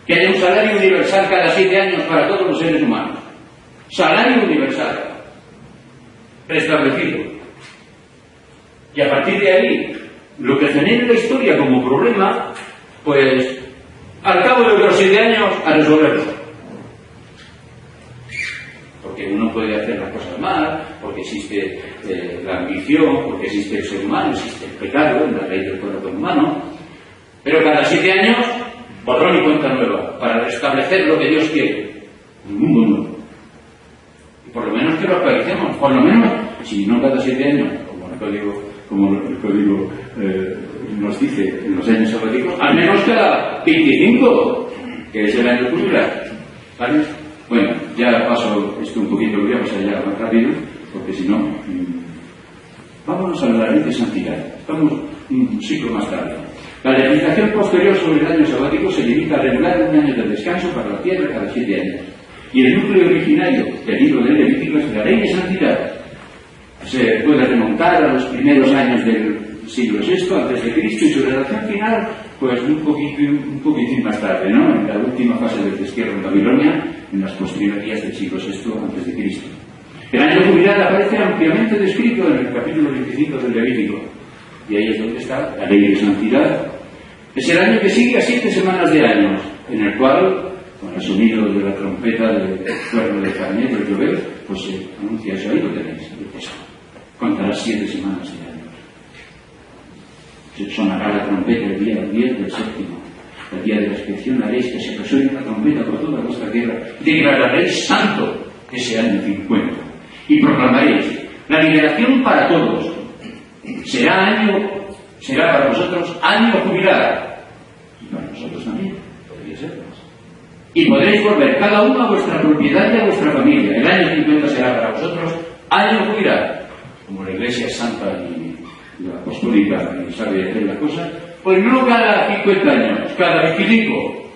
Que haya un salario universal cada 7 años para todos los seres humanos. Salario universal. Restablecido. Y a partir de ahí, lo que genere la historia como problema, pues, al cabo de los 7 años, a resolverlo. Porque uno puede hacer las cosas mal, porque existe la ambición, porque existe el ser humano, existe el pecado, en la ley del corazón humano. Pero cada 7 años, borrón y cuenta nueva, para restablecer lo que Dios quiere. Un mundo nuevo. Y por lo menos que lo actualicemos, por lo menos, si no cada 7 años, como el código nos dice en los años sabáticos, al menos cada 25, que es el año jubilar. ¿Vale? Bueno, ya paso esto un poquito, voy a pasar ya más rápido, porque si no, vámonos a la ley de santidad. Estamos un siglo más tarde. La legislación posterior sobre el año sabático se limita a regular un año de descanso para la tierra cada 7 años. Y el núcleo originario del libro de Levítico es la ley de santidad. Se puede remontar a los primeros años del siglo VI antes de Cristo y su redacción final, pues un poquitín más tarde, ¿no? En la última fase del destierro en Babilonia, en las postrimerías del siglo VI antes de Cristo. El año jubilar aparece ampliamente descrito en el capítulo 25 del Levítico. Y ahí es donde está la ley de santidad. Es el año que sigue a 7 semanas de años, en el cual, con el sonido de la trompeta del cuerno de carnero, el llover, pues se anuncia eso. Ahí lo tenéis. Contará 7 semanas de años. Se sonará la trompeta el día 10 del séptimo. El día de la expiación haréis que se resuene la trompeta por toda vuestra tierra. Declararéis santo ese año 50. Y proclamaréis la liberación para todos. Será para vosotros año jubilar. Y para nosotros también, podría ser más. Y podréis volver cada uno a vuestra propiedad y a vuestra familia. El año 50 será para vosotros año jubilar. Como la Iglesia es santa y la apostólica y sabe hacer las cosas, pues no cada 50 años, cada 25.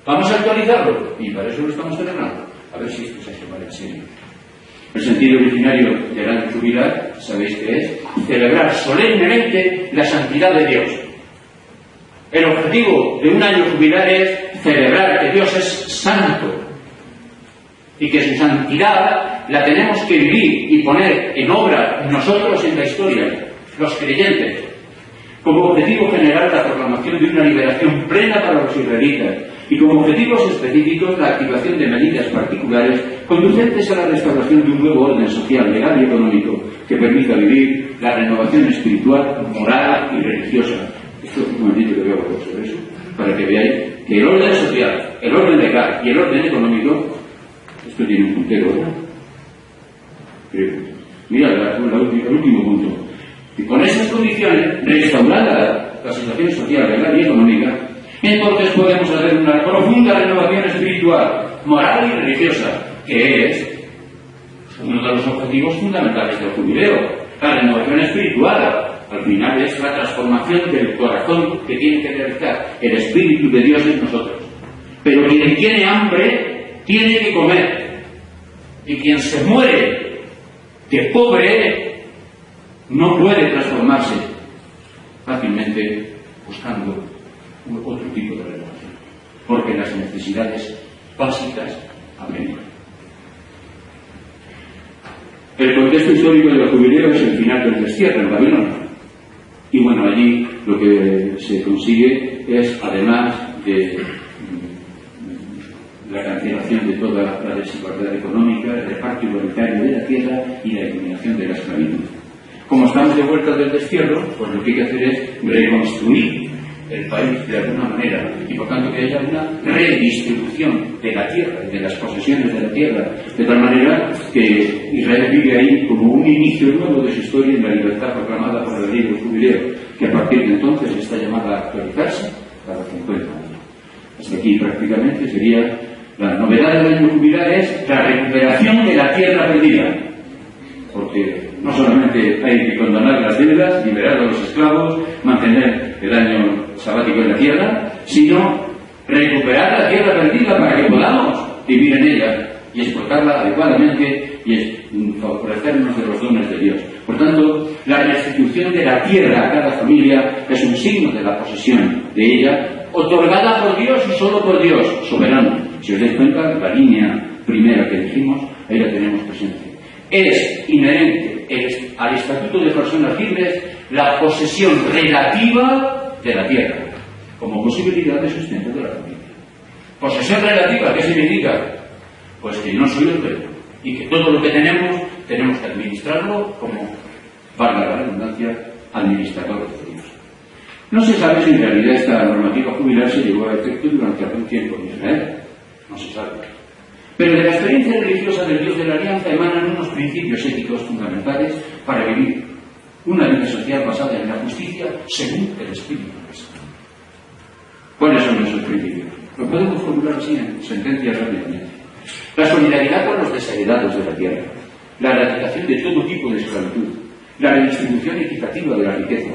Vamos a actualizarlo. Y para eso lo estamos celebrando. A ver si esto se hace mal en serio. El sentido originario del año jubilar, sabéis que es celebrar solemnemente la santidad de Dios. El objetivo de un año jubilar es celebrar que Dios es santo y que su santidad la tenemos que vivir y poner en obra nosotros en la historia, los creyentes, como objetivo general la proclamación de una liberación plena para los israelitas y como objetivos específicos la activación de medidas particulares conducentes a la restauración de un nuevo orden social, legal y económico que permita vivir la renovación espiritual, moral y religiosa. Esto es un momentito que voy a hablar sobre eso, para que veáis que el orden social, el orden legal y el orden económico, esto tiene un puntero, ¿verdad? Mira, el último punto. Y con esas condiciones, restaurada la situación social, legal y económica, entonces podemos hacer una profunda renovación espiritual, moral y religiosa, que es uno de los objetivos fundamentales del jubileo. La renovación espiritual, al final, es la transformación del corazón que tiene que realizar el Espíritu de Dios en nosotros. Pero quien tiene hambre, tiene que comer. Y quien se muere de pobre, no puede transformarse fácilmente buscando otro tipo de renovación, porque las necesidades básicas apremian. El contexto histórico del jubileo es el final del destierro en Babilonia. Y bueno, allí lo que se consigue es, además de la cancelación de toda la desigualdad económica, el reparto igualitario de la tierra y la eliminación de la esclavitud. Como estamos de vuelta del destierro, pues lo que hay que hacer es reconstruir el país de alguna manera y por tanto que haya una redistribución de la tierra y de las posesiones de la tierra, de tal manera que Israel vive ahí como un inicio nuevo de su historia en la libertad proclamada por el ley del jubileo, que a partir de entonces está llamada a actualizarse cada 50 años. Hasta aquí prácticamente sería la novedad del año jubilar, es la recuperación de la tierra perdida, porque no solamente hay que condonar las deudas, liberar a los esclavos, mantener el año sabático en la tierra, sino recuperar la tierra perdida para que podamos vivir en ella y explotarla adecuadamente y favorecernos de los dones de Dios. Por tanto, la restitución de la tierra a cada familia es un signo de la posesión de ella, otorgada por Dios y solo por Dios, soberano. Si os dais cuenta, la línea primera que dijimos, ahí la tenemos presente. Es inherente al Estatuto de Personas Libres la posesión relativa de la tierra, como posibilidad de sustento de la familia. Posesión relativa, ¿qué significa? Pues que no soy el dueño y que todo lo que tenemos que administrarlo como, valga la redundancia, administradores de Dios. No se sabe si en realidad esta normativa jubilar se llevó a efecto durante algún tiempo en Israel. No se sabe. Pero de la experiencia religiosa del Dios de la Alianza emanan unos principios éticos fundamentales para vivir una vida social basada en la justicia según el Espíritu de Dios. ¿Cuáles son esos principios? Lo podemos formular así en sentencias rápidamente. La solidaridad con los desheredados de la tierra, la erradicación de todo tipo de esclavitud, la redistribución equitativa de la riqueza,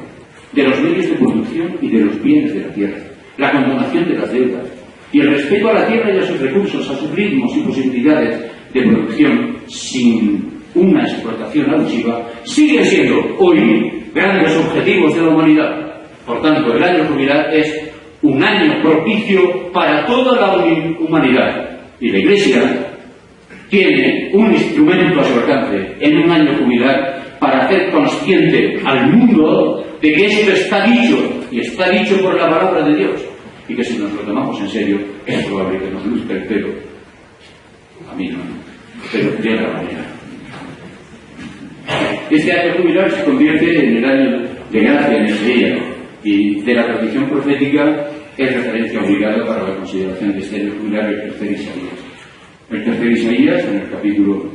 de los medios de producción y de los bienes de la tierra, la condonación de las deudas y el respeto a la tierra y a sus recursos, a sus ritmos y posibilidades de producción sin una explotación abusiva, siguen siendo hoy grandes objetivos de la humanidad. Por tanto, el año jubilar es un año propicio para toda la humanidad. Y la Iglesia tiene un instrumento a su alcance en un año jubilar para hacer consciente al mundo de que esto está dicho, y está dicho por la palabra de Dios, y que si nos lo tomamos en serio, es probable que nos luzca el pelo. A mí no, pero de otra manera. Este año jubilar se convierte en el año de gracia en Isaías, y de la tradición profética es referencia obligada para la consideración de este año jubilar el tercer Isaías. El tercer Isaías, en el capítulo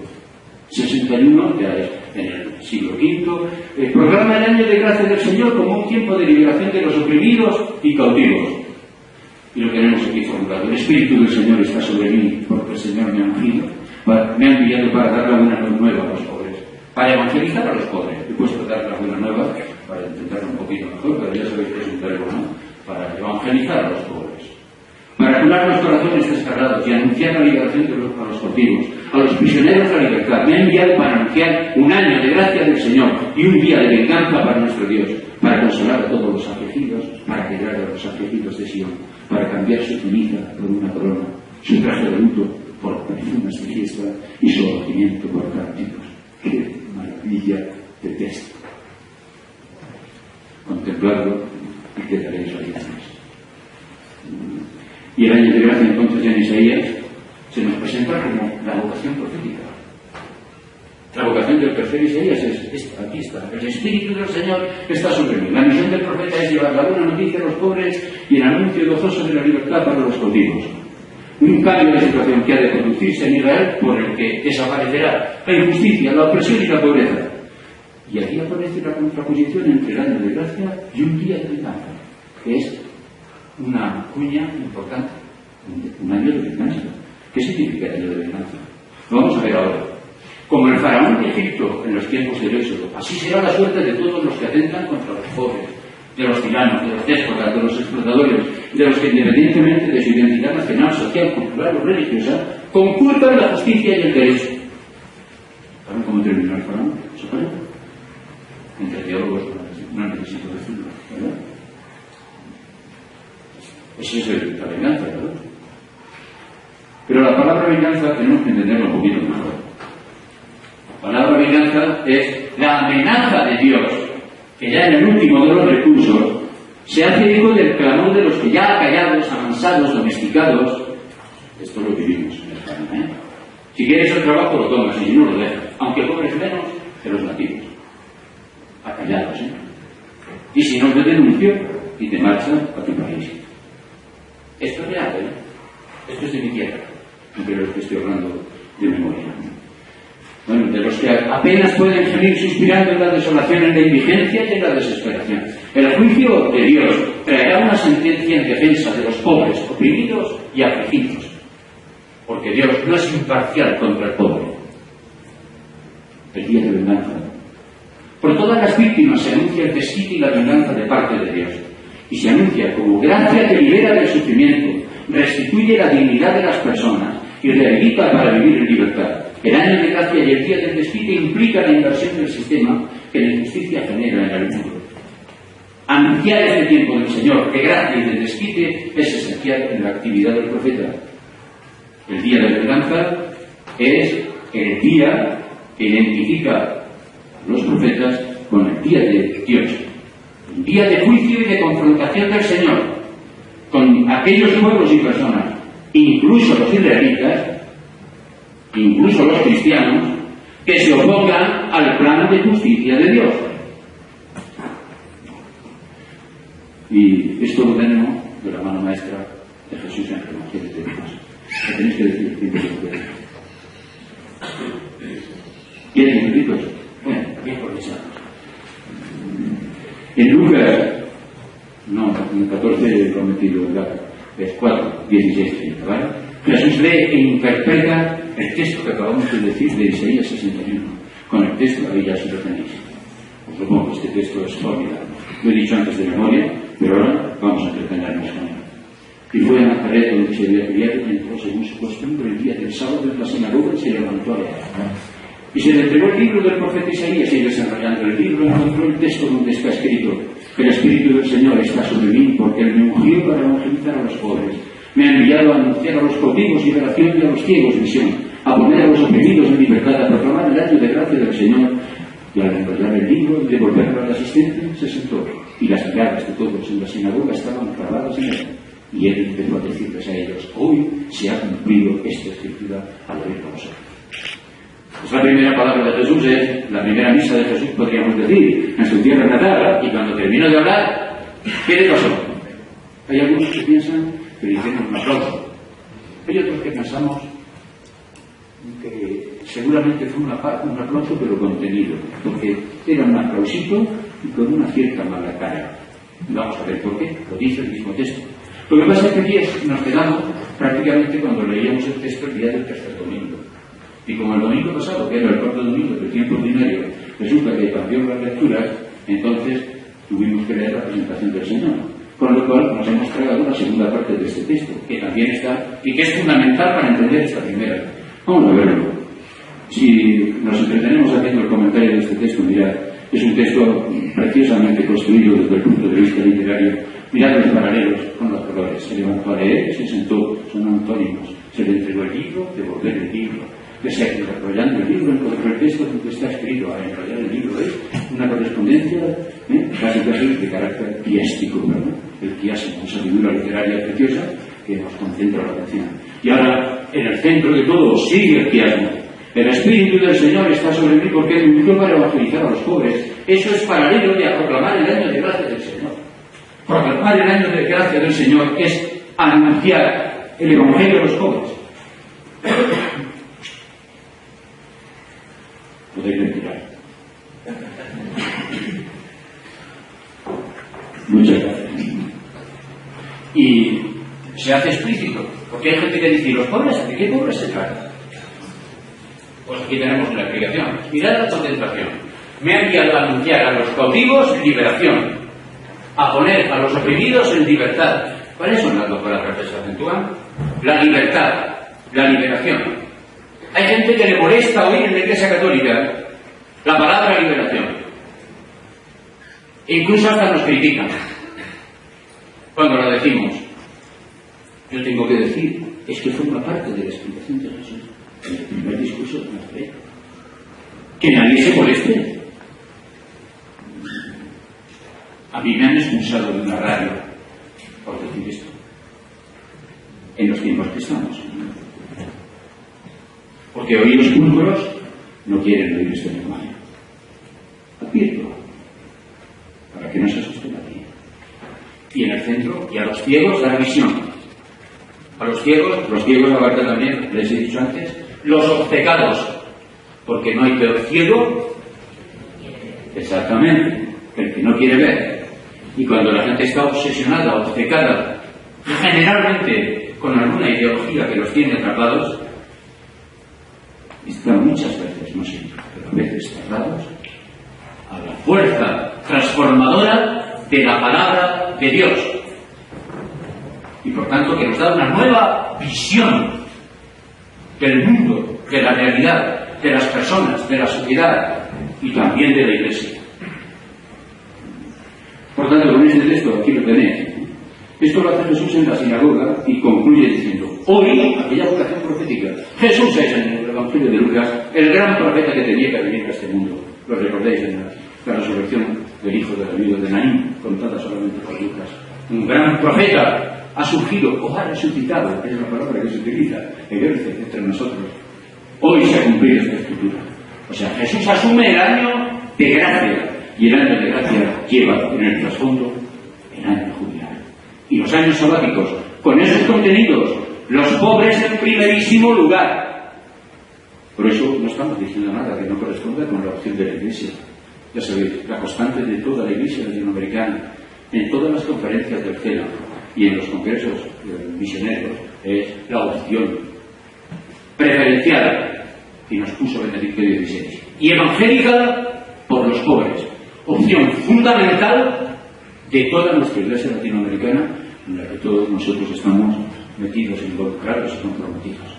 61, ya es en el siglo V, proclama el año de gracia del Señor como un tiempo de liberación de los oprimidos y cautivos. Y lo tenemos aquí formulado. El Espíritu del Señor está sobre mí, porque el Señor me ha ungido, me ha enviado para dar la buena nueva a los pobres, para evangelizar a los pobres. He puesto dar la buena nueva para intentarlo un poquito mejor, pero ya sabéis que es un verbo, ¿no? Para evangelizar a los pobres, para curar los corazones desgarrados y anunciar la liberación a los cautivos, a los prisioneros la libertad. Me ha enviado para anunciar un año de gracia del Señor y un día de venganza para nuestro Dios, para consolar a todos los afligidos, para alegrar a los afligidos de Sion, para cambiar su ceniza por una corona, su traje de luto por perfumes de fiesta y su abatimiento por cánticos. ¡Qué maravilla de texto! Contempladlo y quedaréis valientes. Y el año de gracia entonces en Isaías se nos presenta como la vocación profética. La vocación del tercer Isaías es esta, aquí está. El Espíritu del Señor está sobre mí. La misión del profeta es llevar la buena noticia a los pobres y el anuncio gozoso de la libertad para los cautivos. Un cambio de situación que ha de producirse en Israel por el que desaparecerá la injusticia, la opresión y la pobreza. Y aquí aparece la contraposición entre el año de gracia y un día de venganza, que es una cuña importante, un año de venganza. ¿Qué significa el año de venganza? Lo vamos a ver ahora. Como el faraón de Egipto en los tiempos del Éxodo, así será la suerte de todos los que atentan contra los pobres, de los tiranos, de los déspotas, de los explotadores, de los que independientemente de su identidad nacional, social, cultural o religiosa, conculcan la justicia y el derecho. ¿Saben cómo terminó el faraón? ¿Se parece? Entre teólogos no necesito decirlo, ¿verdad? Esa es la venganza, ¿verdad? Pero la palabra venganza tenemos que entenderla un poquito mejor. La palabra venganza es la amenaza de Dios, que ya en el último de los recursos se hace eco del clamor de los que ya callados, amansados, domesticados. Esto lo vivimos en España, ¿eh? Si quieres el trabajo lo tomas y si no lo dejas, aunque cobres menos que los nativos. Acallados, ¿eh? Y si no te denuncio y te marchan a tu país. Esto es real, ¿eh? Esto es de mi tierra, aunque lo que estoy hablando de memoria. Bueno, de los que apenas pueden gemir suspirando en la desolación, en la indigencia y en la desesperación. El juicio de Dios traerá una sentencia en defensa de los pobres, oprimidos y afligidos. Porque Dios no es imparcial contra el pobre. El día de venganza. Por todas las víctimas se anuncia el desquite y la venganza de parte de Dios. y se anuncia como gracia que libera del sufrimiento, restituye la dignidad de las personas y rehabilita para vivir en libertad. El año de gracia y el día del desquite implica la inversión del sistema que la injusticia genera en el mundo. Anunciar este tiempo del Señor de gracia y de desquite es esencial en la actividad del profeta. El día de la venganza es el día que identifica a los profetas con el día de Dios, el día de juicio y de confrontación del Señor con aquellos pueblos y personas, incluso los israelitas, incluso los cristianos, que se opongan al plan de justicia de Dios. Y esto lo tenemos de la mano maestra de Jesús en el Evangelio de Lucas. ¿Qué tenéis que decir? ¿Quieren minutitos? Bueno, bien aprovechamos. En Lucas, no, en el 14 lo he metido, es 4, 16, 30, ¿vale? Jesús lee e interpreta el texto que acabamos de decir de Isaías 61. Con el texto, ahí ya sí lo tenéis. Os supongo que este texto es formidable. Lo he dicho antes de memoria, pero ahora vamos a entretenernos con él. Y fue a Nazaret donde se había criado y entró según su costumbre el día del sábado en la sinagoga y se levantó a leer. Y se le entregó el libro del profeta Isaías y desenrollando el libro encontró el texto donde está escrito: el Espíritu del Señor está sobre mí porque Él me ungió para evangelizar a los pobres. Me ha enviado a anunciar a los cautivos liberación y a los ciegos visión, a poner a los oprimidos en libertad, a proclamar el año de gracia del Señor. Y al enrollar el libro y devolverlo al asistente, se sentó, y las miradas de todos en la sinagoga estaban clavadas en él. Y él empezó a decirles a ellos: hoy se ha cumplido esta escritura al oír con vosotros. Es la primera palabra de Jesús, es la primera misa de Jesús, podríamos decir, en su tierra natal. Y cuando terminó de hablar, ¿qué le pasó? Hay algunos que piensan que le hicieron un aplauso. Hay otros que pensamos que seguramente fue un aplauso pero contenido, porque era un aplausito y con una cierta mala cara. Vamos a ver por qué, lo dice el mismo texto. Lo que pasa es que aquí nos quedamos prácticamente cuando leíamos el texto el día del tercer domingo. Y como el domingo pasado, que era el cuarto domingo del tiempo ordinario, resulta que cambió las lecturas, entonces tuvimos que leer la presentación del Señor. Con lo cual nos hemos tragado la segunda parte de este texto, que también está y que es fundamental para entender esta primera. Vamos a verlo. Si nos entretenemos haciendo el comentario de este texto, mirad, es un texto preciosamente construido desde el punto de vista literario. Mirad los paralelos con los colores. Se levantó a leer, se sentó, son antónimos. Se le entregó el libro, devolver el libro. Enrollando el libro, encontró el texto donde está escrito. A enrollar el libro es una correspondencia casi de carácter piástico, ¿verdad? El piástico, una sabiduría literaria preciosa que nos concentra la atención. Y ahora, en el centro de todo, sigue el piasmo. El Espíritu del Señor está sobre mí porque Él me ungió para evangelizar a los pobres. Eso es paralelo de a proclamar el año de gracia del Señor. Proclamar el año de gracia del Señor es anunciar el Evangelio a los pobres. Podéis retirar. Muchas gracias. Y se hace explícito, porque hay gente que dice: ¿los pobres? ¿De qué pobres se trata? Pues aquí tenemos una explicación. Mirad la contemplación. Me ha enviado a anunciar a los cautivos liberación, a poner a los oprimidos en libertad. ¿Cuáles son las dos palabras que se acentúan? La libertad, la liberación. Hay gente que le molesta oír en la Iglesia Católica la palabra liberación. Incluso hasta nos critican cuando lo decimos. Yo tengo que decir, es que forma parte de la explicación de Jesús en el primer discurso de Nazaret. Que nadie se moleste. A mí me han expulsado de una radio por decir esto. En los tiempos que estamos. Porque hoy los pulcros no quieren oír este lenguaje. Advierto, para que no se asusten aquí. Y en el centro, y a los ciegos la visión. A los ciegos abarca también, les he dicho antes, los obcecados. Porque no hay peor ciego, exactamente, que el que no quiere ver. Y cuando la gente está obsesionada, obcecada, generalmente con alguna ideología que los tiene atrapados, están muchas veces, no siempre, pero a veces cerrados a la fuerza transformadora de la palabra de Dios. Y por tanto que nos da una nueva visión del mundo, de la realidad, de las personas, de la sociedad y también de la Iglesia. Por tanto, con este texto, aquí lo tenéis. Esto lo hace Jesús en la sinagoga y concluye diciendo: hoy, aquella vocación profética, Jesús es en el Evangelio de Lucas el gran profeta que tenía que venir a este mundo. Lo recordáis en la resurrección del hijo de la viuda de Naín, contada solamente por Lucas. Un gran profeta ha surgido o ha resucitado, es la palabra que se utiliza, ejerce entre nosotros. Hoy se ha cumplido esta escritura. O sea, Jesús asume el año de gracia, y el año de gracia lleva en el trasfondo el año jubilar. Y los años sabáticos, con esos contenidos, los pobres en primerísimo lugar. Por eso no estamos diciendo nada que no corresponda con la opción de la Iglesia. Ya sabéis, la constante de toda la Iglesia latinoamericana, en todas las conferencias del CELA y en los congresos misioneros, es la opción preferencial que nos puso Benedicto XVI. Y evangélica por los pobres. Opción fundamental de toda nuestra Iglesia latinoamericana, en la que todos nosotros estamos metidos, involucrados y comprometidos.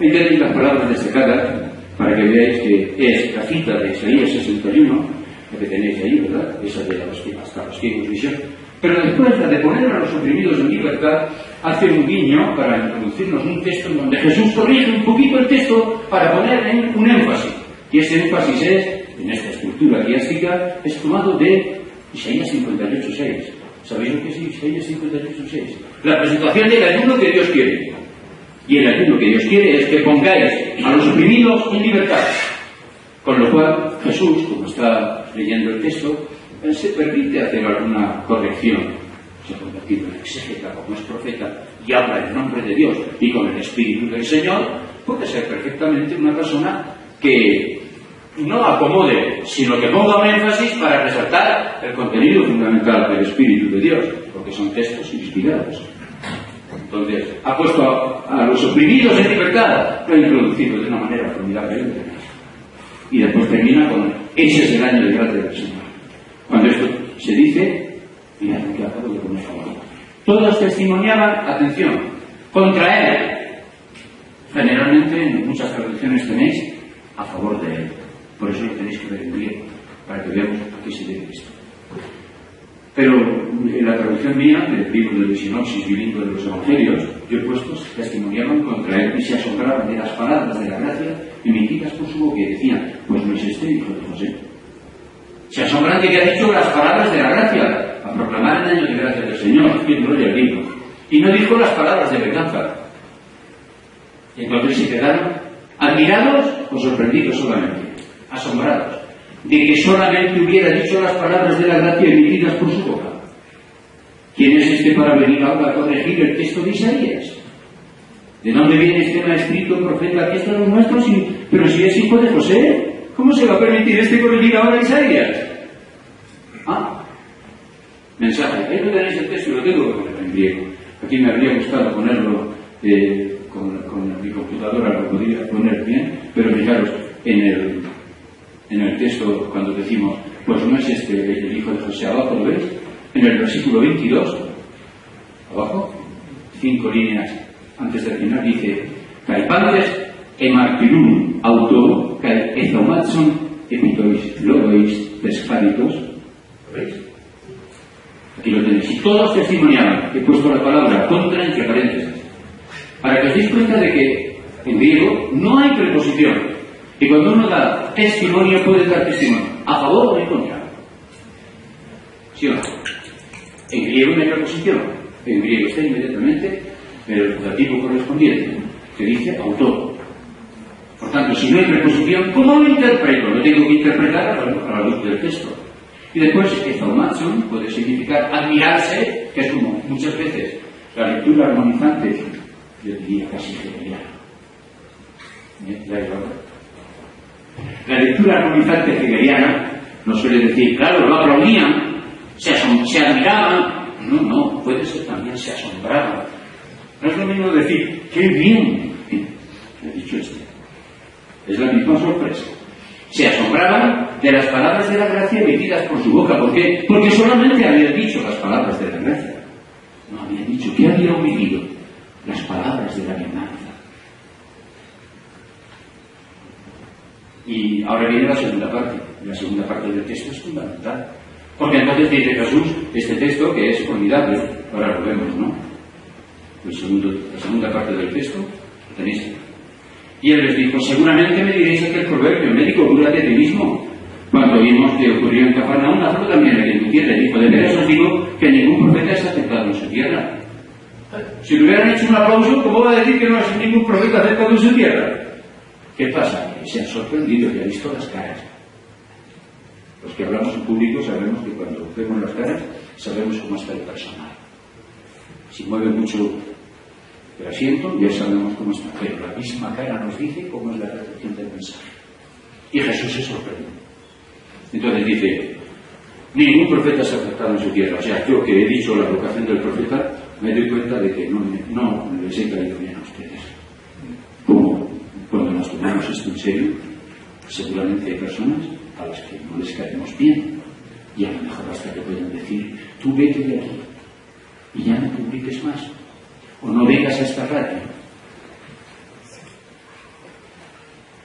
Entendéis las palabras destacadas para que veáis que es la cita de Isaías 61, la que tenéis ahí, ¿verdad? Esa de hasta los ciegos visión. Pero después, la de poner a los oprimidos en libertad, hace un guiño para introducirnos un texto en donde Jesús corrige un poquito el texto para poner en un énfasis. Y ese énfasis es, en esta estructura guiástica, es tomado de Isaías 58.6. ¿Sabéis lo que es Isaías 58.6? La presentación del ayuno que Dios quiere. Y el ayuno que Dios quiere es que pongáis a los oprimidos en libertad. Con lo cual, Jesús, como está leyendo el texto, él se permite hacer alguna corrección. Se ha convertido en exégeta, como es profeta, y habla en nombre de Dios y con el Espíritu del Señor. Puede ser perfectamente una persona que no acomode, sino que ponga un énfasis para resaltar el contenido fundamental del Espíritu de Dios, porque son textos inspirados. Entonces, ha puesto a los oprimidos en libertad, lo ha introducido de una manera formidable. Y después termina con: ese es el año de gracia del Señor. Cuando esto se dice, mirad lo que acabo de poner abajo. Todos testimoniaban, atención, contra él. Generalmente, en muchas traducciones tenéis a favor de él. Por eso lo tenéis que ver en griego, para que veamos a qué se debe esto. Pero en la traducción mía, del libro de sinopsis bilingüe de los Evangelios, yo he puesto: testimoniaban contra él y se asombraban de las palabras de la gracia emitidas por su boca, y decían: pues no es este hijo de José. Se asombran de que ha dicho las palabras de la gracia, a proclamar el año de gracia del Señor, y gloria al libro. Y no dijo las palabras de venganza. Y entonces se quedaron admirados o sorprendidos solamente, asombrados, de que solamente hubiera dicho las palabras de la gracia emitidas por su boca. ¿Quién es este para venir ahora a corregir el texto de Isaías? ¿De dónde viene este maestrito profeta que es de los nuestros? Pero si es hijo de José, ¿cómo se va a permitir este corregir ahora a Isaías? Mensaje. Ahí lo tenéis el texto y lo tengo que poner en griego. Aquí me habría gustado ponerlo con mi computadora, lo podría poner bien, pero fijaros, en el texto, cuando decimos, pues no es este el hijo de José, abajo, ¿lo veis? En el versículo 22, abajo, 5 líneas antes del final, dice: Caipantes emartirun auto cae ezomatson epitois logois pescaritos. ¿Lo veis? Aquí lo tenéis. Y todos testimoniaban. He puesto la palabra contra entre paréntesis, para que os deis cuenta de que en griego no hay preposición. Y cuando uno da testimonio, puede dar testimonio a favor o en contra. ¿Sí o no? En griego no hay preposición. En griego está inmediatamente el dativo correspondiente, que dice autor. Por tanto, si no hay preposición, ¿cómo lo interpreto? Lo tengo que interpretar a la luz del texto. Y después, ezomatson puede significar admirarse, que es como muchas veces la lectura armonizante, yo diría casi hegeliana. La lectura armonizante hegeliana nos suele decir, claro, lo aplaudían, se admiraban. No, puede ser también se asombraban. No es lo mismo decir, ¡qué bien! He dicho este. Es la misma sorpresa. Se asombraban de las palabras de la gracia emitidas por su boca. ¿Por qué? Porque solamente habían dicho las palabras de la gracia. No habían dicho que habían omitido las palabras de la venganza. Y ahora viene la segunda parte. La segunda parte del texto es fundamental. Porque entonces dice Jesús, este texto que es formidable, ahora lo vemos, ¿no? La segunda parte del texto, lo tenéis. Y él les dijo, seguramente me diréis aquel proverbio, médico, cúrate a ti mismo. Cuando vimos que ocurrió en Cafarnaúm, hazlo también en tu tierra. Dijo, de veras os digo que ningún profeta es aceptado en su tierra. Si le hubieran hecho un aplauso, ¿cómo va a decir que no es ningún profeta aceptado en su tierra? ¿Qué pasa? Que se han sorprendido, que han visto las caras. Los que hablamos en público sabemos que cuando vemos las caras, sabemos cómo está el personal. Si mueve mucho el asiento, ya sabemos cómo está. Pero la misma cara nos dice cómo es la recepción del mensaje. Y Jesús se sorprende. Entonces dice, ningún profeta se ha aceptado en su tierra. O sea, yo que he dicho la vocación del profeta, me doy cuenta de que no les he caído bien a ustedes. Como cuando nos tomamos esto en serio, seguramente hay personas a las que no les caemos bien. Y a lo mejor hasta que puedan decir, tú vete de aquí y ya no publiques más. O no vengas a esta radio.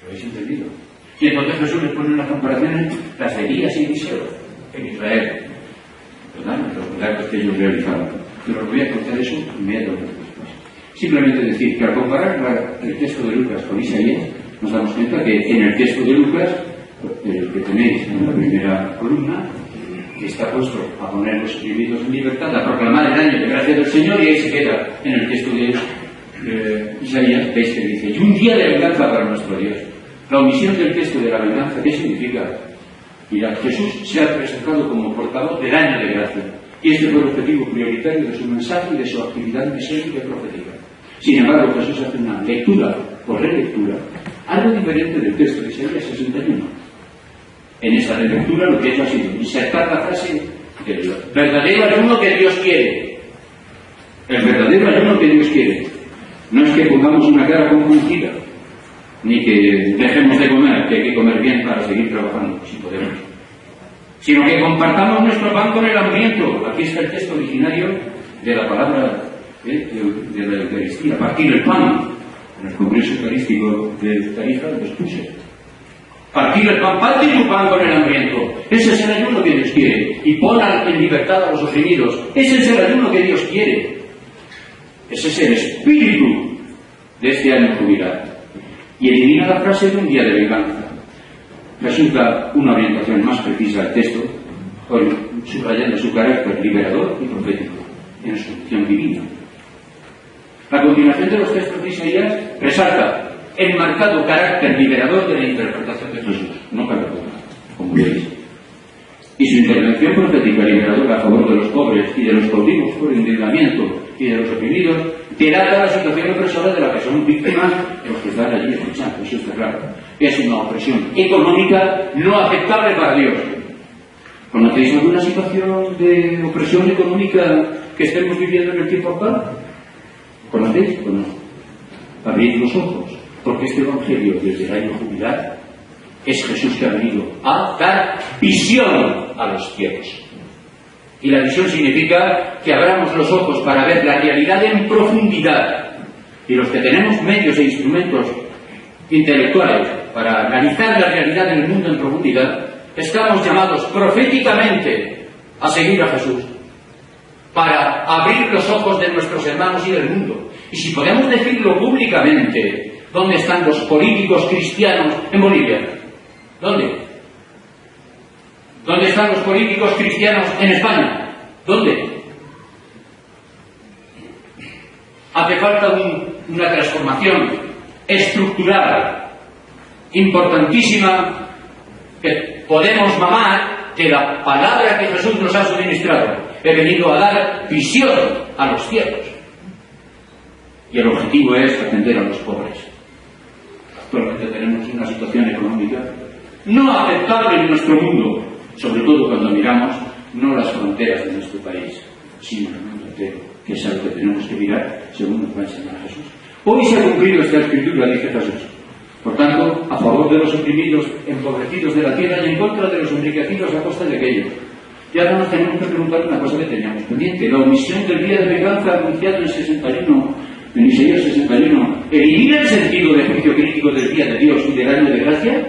¿Lo habéis entendido? Y entonces Jesús les pone una comparación entre las de Elías y Eliseo en Israel, ¿verdad? Los milagros que ellos realizaban. Pero voy a contar eso inmediatamente después. Simplemente decir que al comparar el texto de Lucas con Isaías, nos damos cuenta que en el texto de Lucas, el que tenéis en la primera columna, que está puesto a poner los oprimidos en libertad, a proclamar el año de gracia del Señor, y ahí se queda en el texto de Isaías, veis que dice, y un día de venganza para nuestro Dios. La omisión del texto de la venganza, ¿qué significa? Mirad, Jesús se ha presentado como portador del año de gracia, y este fue el objetivo prioritario de su mensaje y de su actividad misionera y profética. Sin embargo, Jesús hace una lectura o relectura, algo diferente del texto de Isaías 61. En esa relectura lo que he hecho ha sido insertar la frase del verdadero ayuno que Dios quiere. El verdadero ayuno que Dios quiere. No es que pongamos una cara compungida, ni que dejemos de comer, que hay que comer bien para seguir trabajando, si podemos, sino que compartamos nuestro pan con el hambriento. Aquí está el texto originario de la palabra de la Eucaristía, partir el pan. En el Congreso Eucarístico de Tarifa lo expuse. Partir el pan, parte tu pan con el hambriento. Ese es el ayuno que Dios quiere. Y pon en libertad a los oprimidos. Ese es el ayuno que Dios quiere. Ese es el espíritu de este año jubilar. Y elimina la frase de un día de venganza. Resulta una orientación más precisa al texto, subrayando su carácter liberador y profético, en su función divina. La continuación de los textos de Isaías resalta el marcado carácter liberador de la interpretación de Jesús, no cabe duda, como veis. Y su intervención profética liberadora a favor de los pobres y de los cautivos por endeudamiento y de los oprimidos delata la situación opresora de la que son víctimas los que están allí escuchando, eso está claro. Es una opresión económica no aceptable para Dios. ¿Conocéis alguna situación de opresión económica que estemos viviendo en el tiempo actual? ¿Conocéis o no? Abrid los ojos, porque este Evangelio desde el año jubilar es Jesús que ha venido a dar visión a los ciegos. Y la visión significa que abramos los ojos para ver la realidad en profundidad. Y los que tenemos medios e instrumentos intelectuales para analizar la realidad en el mundo en profundidad, estamos llamados proféticamente a seguir a Jesús, para abrir los ojos de nuestros hermanos y del mundo. Y si podemos decirlo públicamente, ¿dónde están los políticos cristianos en Bolivia? ¿Dónde? ¿Dónde están los políticos cristianos en España? ¿Dónde? Hace falta una transformación estructural importantísima que podemos mamar de la palabra que Jesús nos ha suministrado. He venido a dar visión a los ciegos. Y el objetivo es atender a los pobres. Actualmente tenemos una situación económica no aceptable en nuestro mundo, sobre todo cuando miramos no las fronteras de nuestro país, sino el mundo entero, que es algo que tenemos que mirar según nos va a enseñar Jesús. Hoy se ha cumplido esta escritura, dice Jesús. Por tanto, a favor de los oprimidos, empobrecidos de la tierra y en contra de los enriquecidos a costa de aquellos. Y ahora nos tenemos que preguntar una cosa que teníamos pendiente. La omisión del día de venganza anunciado en Isaías 61, ¿elimina el sentido de juicio crítico del día de Dios y del año de gracia?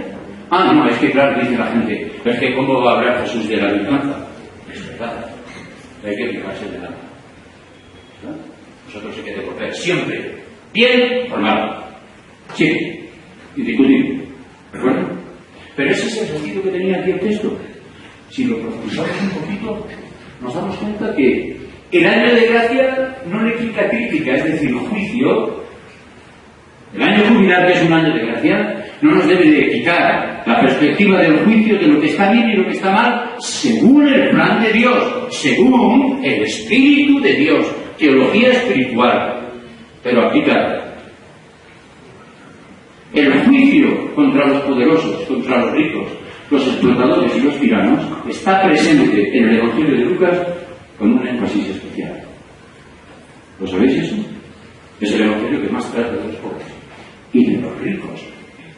Ah, no, es que claro, dice la gente, pero es que ¿cómo va a hablar Jesús de la venganza? Es verdad, hay que fijarse en el alma. Nosotros hay que devolver siempre, bien o mal, siempre, indiscutible, ¿de acuerdo? Pero ese es el sentido que tenía aquí el texto. Si lo profundizamos un poquito, nos damos cuenta que el año de gracia no le implica crítica, es decir, juicio. El año jubilar, que es un año de gracia, no nos debe de quitar la perspectiva del juicio de lo que está bien y lo que está mal, según el plan de Dios, según el Espíritu de Dios, teología espiritual, pero aplicada. El juicio contra los poderosos, contra los ricos, los explotadores y los tiranos está presente en el Evangelio de Lucas con un énfasis especial. ¿Lo sabéis eso? Es el Evangelio que más trata de los pobres y de los ricos.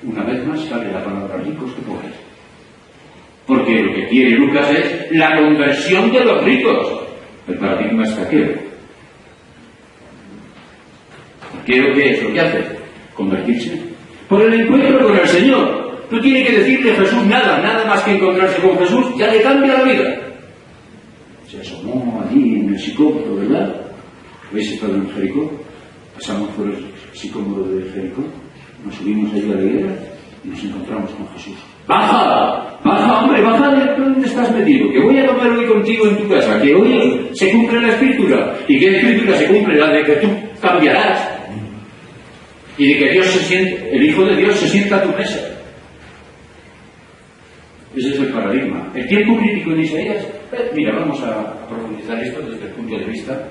Una vez más sale la palabra ricos que pobres. Porque lo que quiere Lucas es la conversión de los ricos. El paradigma es taqueo. Taqueo, ¿qué es lo que hace? Convertirse. Por el encuentro con el Señor. No tiene que decirle a Jesús nada más que encontrarse con Jesús, ya le cambia la vida. Se asomó allí en el sicómoro, ¿verdad? ¿Habéis estado en Jericó? Pasamos por el sicómoro de Jericó, nos subimos allí a la higuera y nos encontramos con Jesús. ¡Baja! ¡Baja, hombre! ¡Baja de dónde estás metido! Que voy a comer hoy contigo en tu casa, que hoy se cumple la Escritura. ¿Y qué Escritura se cumple? La de que tú cambiarás. Y de que Dios se siente, el Hijo de Dios se sienta a tu mesa. Ese es el paradigma. El tiempo crítico en Isaías, mira, vamos a profundizar esto desde el punto de vista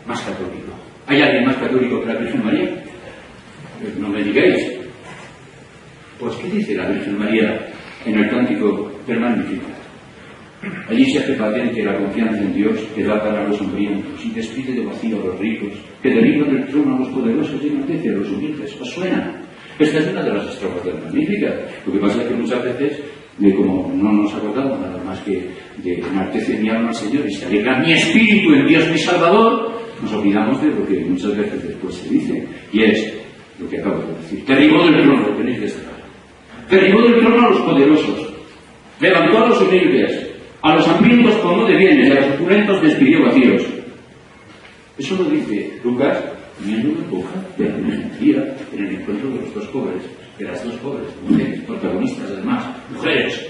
más católico. ¿Hay alguien más católico que la Virgen María? No me digáis. Pues, ¿qué dice la Virgen María en el cántico del Magnificat? Allí se hace patente la confianza en Dios que da para los hambrientos y despide de vacío a los ricos, que derriba del trono a los poderosos y enaltece a los humildes. ¿Os suena? Esta es una de las estrofas del Magnificat. Lo que pasa es que muchas veces, como no nos acordamos nada más que de enaltece mi alma al Señor y se alegra mi espíritu en Dios mi Salvador, nos olvidamos de lo que muchas veces después se dice, y es lo que acabo de decir. Derribó del trono, lo tenéis que destacar. Derribó del trono a los poderosos, levantó a los humildes, a los hambrientos colmó de bienes, y a los opulentos despidió vacíos. Eso lo dice Lucas, teniendo en boca de la María en el encuentro de los dos pobres, de las dos pobres mujeres, protagonistas además, mujeres,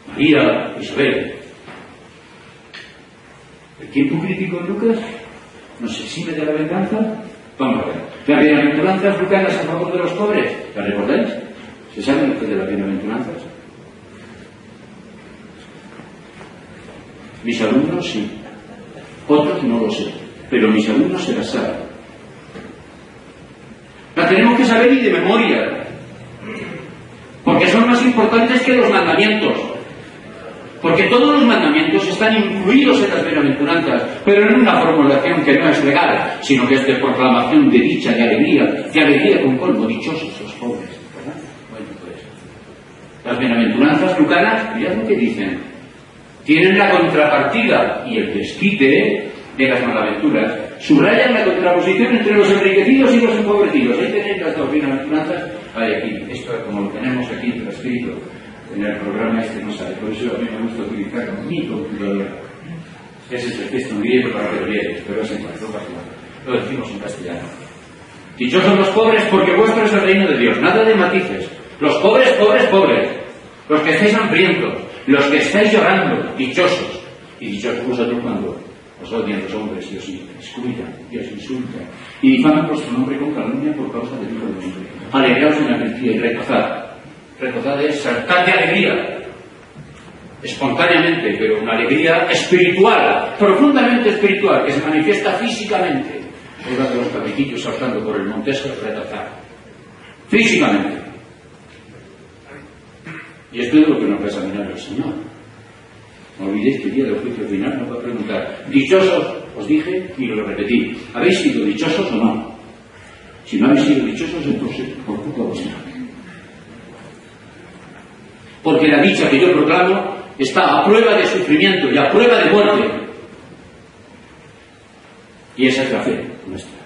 María e Isabel. El tiempo crítico en Lucas nos exime de la venganza. Vamos a ver. Las bienaventuranzas lucanas a favor de los pobres, ¿las recordáis? ¿Se saben ustedes de las bienaventuranzas? Mis alumnos sí, otros no lo sé, pero mis alumnos se las saben. Las tenemos que saber y de memoria, porque son más importantes que los mandamientos, porque todos los mandamientos están incluidos en las bienaventuranzas, pero en una formulación que no es legal, sino que es de proclamación de dicha, de alegría con colmo, dichosos los pobres, ¿verdad? Bueno, pues, las bienaventuranzas lucanas, mirad lo que dicen, tienen la contrapartida y el desquite de las malaventuras, subrayan la contraposición entre los enriquecidos y los empobrecidos. Ahí tenéis las dos bienaventuranzas. Hay aquí, esto como lo tenemos aquí transcrito en el programa no sale, por eso a mí me gusta utilizar mi computadora. Ese es el texto en griego para que lo leáis, pero es en cuanto lo decimos en castellano. Dichosos los pobres porque vuestro es el reino de Dios. Nada de matices. Los pobres, pobres, pobres. Los que estáis hambrientos, los que estáis llorando, dichosos. Y dichosos vosotros cuando os odian los hombres y os excluyan y os insultan y difaman vuestro nombre con calumnia por causa del Hijo del Hombre. Alegraos en la mentira y retozad. Retozad es saltar de alegría, espontáneamente, pero una alegría espiritual, profundamente espiritual, que se manifiesta físicamente. Hora de los cabritillos saltando por el Montesco es retozar. Físicamente. Y esto es lo que nos va a examinar el Señor. No olvidéis que el día del juicio final nos va a preguntar, dichosos, os dije y lo repetí, ¿habéis sido dichosos o no? Si no habéis sido dichosos es por culpa vuestra. porque la dicha que yo proclamo está a prueba de sufrimiento y a prueba de muerte. Y esa es la fe nuestra,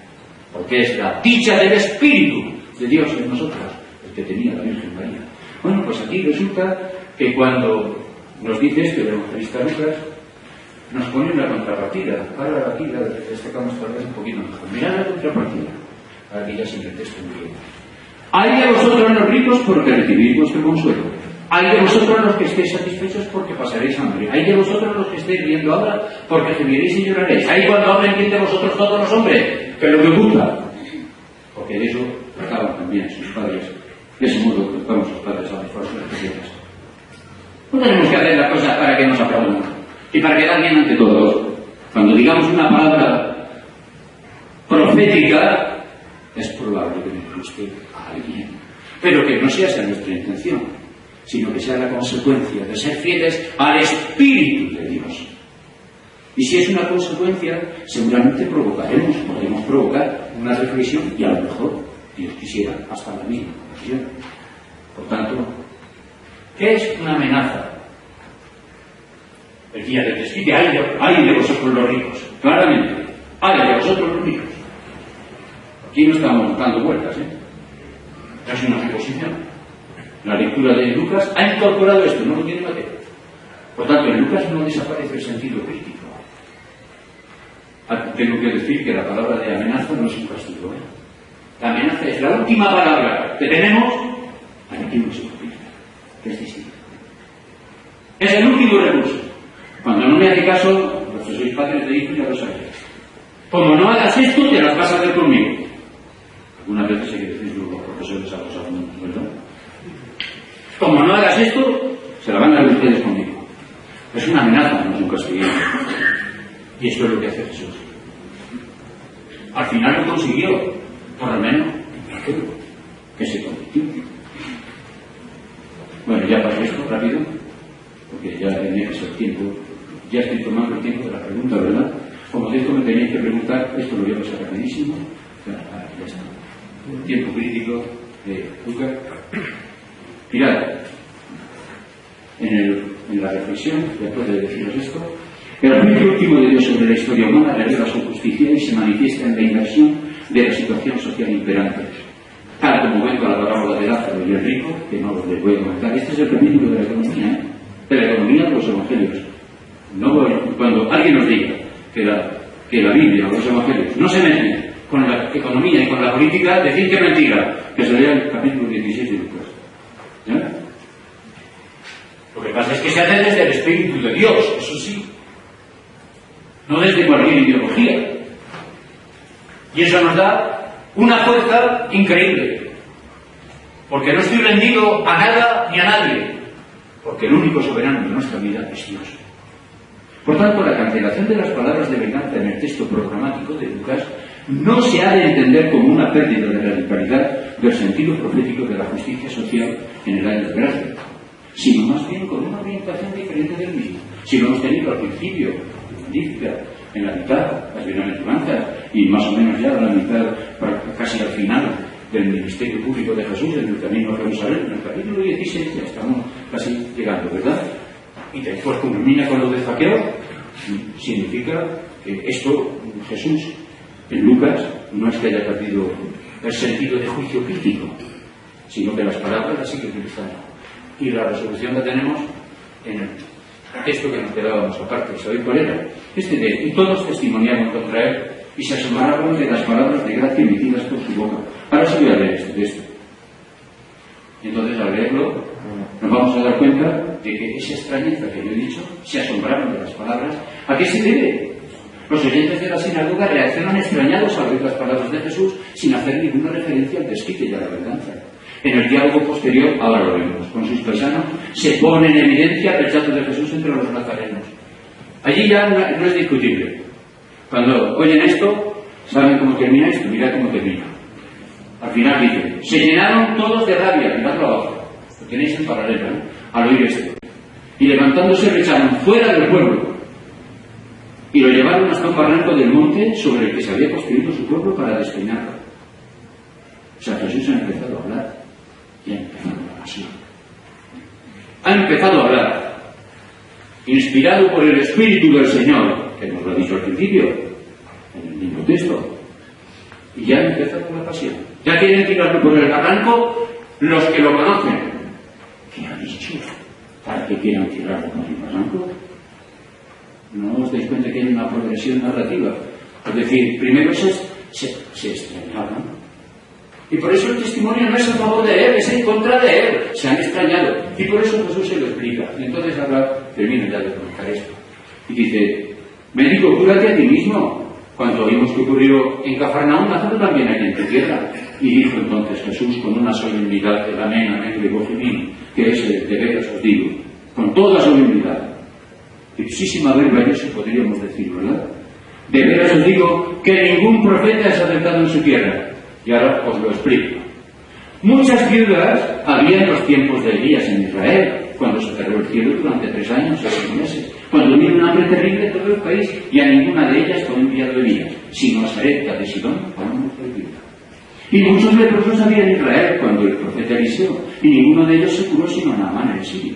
porque es la dicha del Espíritu de Dios en nosotras, el que tenía la Virgen María. Bueno, pues aquí resulta que cuando nos dice esto el evangelista Lucas, nos pone una contrapartida. Ahora aquí la destacamos tal vez un poquito mejor. Mirad la contrapartida. Aquí ya sin el texto en griego. Hay de vosotros los ricos porque recibís vuestro consuelo. Hay de vosotros los que estéis satisfechos porque pasaréis hambre. Hay de vosotros los que estéis riendo ahora porque gemiréis y lloraréis. Hay cuando hablen bien de vosotros todos los hombres, que lo que oculta. Porque de eso trataban también sus padres. De ese modo trataban sus padres a las falsas cristianas. No tenemos que hacer las cosas para que nos aplaudan y para quedar bien ante todos. Cuando digamos una palabra profética, es probable que nos guste a alguien, pero que no sea esa nuestra intención, sino que sea la consecuencia de ser fieles al Espíritu de Dios. Y si es una consecuencia, seguramente podemos provocar una reflexión y a lo mejor, Dios quisiera, hasta la misma reflexión. Por tanto, ¿qué es una amenaza? El día del desquite, hay de vosotros los ricos, claramente, hay de vosotros los ricos. Aquí no estamos dando vueltas, es una suposición. La lectura de Lucas ha incorporado esto, no lo tiene Mateo. Por tanto, en Lucas no desaparece el sentido crítico. Tengo que decir que la palabra de amenaza no es un castigo. La amenaza es la última palabra que tenemos para que uno se confía, que es distinto. Es el último recurso. Cuando no me hace caso, los que sois padres de hijos ya lo sabéis. Como no hagas esto, te las vas a hacer conmigo. Algunas veces hay que decir los profesores a los alumnos, ¿verdad? Como no hagas esto, se la van a ver ustedes conmigo. Es una amenaza, no es un castigo. Y esto es lo que hace Jesús. Al final lo consiguió, por lo menos, que se convirtió. Bueno, ya para esto, rápido, porque ya tenía que ser tiempo. Ya estoy tomando el tiempo de la pregunta, ¿verdad? Como de esto me tenéis que preguntar, esto lo voy a pasar rapidísimo. Ya está. El tiempo crítico de Lucas. Mirad, en la reflexión, después de deciros esto, el juicio último de Dios sobre la historia humana revela su justicia y se manifiesta en la inversión de la situación social imperante. Tal como vengo a la parábola de Lázaro y el rico, que no os les voy a comentar, este es el capítulo de la economía, de la economía de los evangelios. Cuando alguien nos diga que la Biblia o los evangelios no se meten con la economía y con la política, decir que mentira, que se lea el capítulo 16 de Lucas. ¿Ya? Lo que pasa es que se hace desde el Espíritu de Dios, eso sí, no desde cualquier ideología. Y eso nos da una fuerza increíble, porque no estoy rendido a nada ni a nadie, porque el único soberano de nuestra vida es Dios. Por tanto, la cancelación de las palabras de venganza en el texto programático de Lucas no se ha de entender como una pérdida de radicalidad del sentido profético de la justicia social en el año de gracia, sino más bien con una orientación diferente del mismo. Si lo hemos tenido al principio, en la mitad, las bienaventuranzas, y más o menos ya a la mitad, casi al final del ministerio público de Jesús en el camino a Jerusalén, en el capítulo 16, ya estamos casi llegando, ¿verdad? Y después culmina con lo de Zaqueo, significa que esto, Jesús, en Lucas, no es que haya perdido el sentido de juicio crítico, sino que las palabras las sigue utilizando. Y la resolución la tenemos en el texto que nos quedábamos aparte. ¿Sabéis cuál era? Y todos testimoniaban contra él y se asombraban de las palabras de gracia emitidas por su boca. Ahora sí voy a leer este texto. Y entonces al leerlo nos vamos a dar cuenta de que esa extrañeza que yo he dicho, se asombraron de las palabras. ¿A qué se debe? Los oyentes de la sinagoga reaccionan extrañados al oír las palabras de Jesús sin hacer ninguna referencia al desquite y a la venganza. En el diálogo posterior, ahora lo vemos, con sus paisanos, se pone en evidencia el rechazo de Jesús entre los nazarenos. Allí ya no es discutible. Cuando oyen esto, saben cómo termina esto, mirad cómo termina. Al final dice, se llenaron todos de rabia, miradlo abajo, lo tenéis en paralelo, al oír esto. Y levantándose le echaron fuera del pueblo y lo llevaron hasta un barranco del monte sobre el que se había construido su pueblo para despeñarlo. O sea, Jesús ha empezado a hablar y ha empezado la pasión. ha empezado a hablar, inspirado por el Espíritu del Señor, que nos lo ha dicho al principio, en el mismo texto, y ya empieza con la pasión. Ya quieren tirarlo por el barranco los que lo conocen. ¿Qué ha dicho? ¿Para qué quieran tirarlo por el barranco? ¿No os dais cuenta que hay una progresión narrativa? Es decir, primero se extrañaban. Y por eso el testimonio no es a favor de él, es en contra de él. Se han extrañado. Y por eso Jesús se lo explica. Y entonces habla, termino ya de comentar esto. Y dice, médico, cúrate a ti mismo. Cuando oímos que ocurrió en Cafarnaúm, hazlo también aquí en tu tierra. Y dijo entonces Jesús con una solemnidad, el amén, amén, de vosotros, que es el de veras os digo, con toda solemnidad. Ipsísima verba, eso podríamos decir, ¿verdad? De veras os digo que ningún profeta es aceptado en su tierra. Y ahora os lo explico. Muchas viudas había en los tiempos de Elías en Israel, cuando se cerró el cielo durante 3 años y 6 meses, cuando vino un hambre terrible en todo el país, y a ninguna de ellas fue enviado Elías, sino a Sarepta de Sidón, a una mujer viuda. Y muchos leprosos había en Israel cuando el profeta Eliseo, y ninguno de ellos se curó sino Naamán el sirio.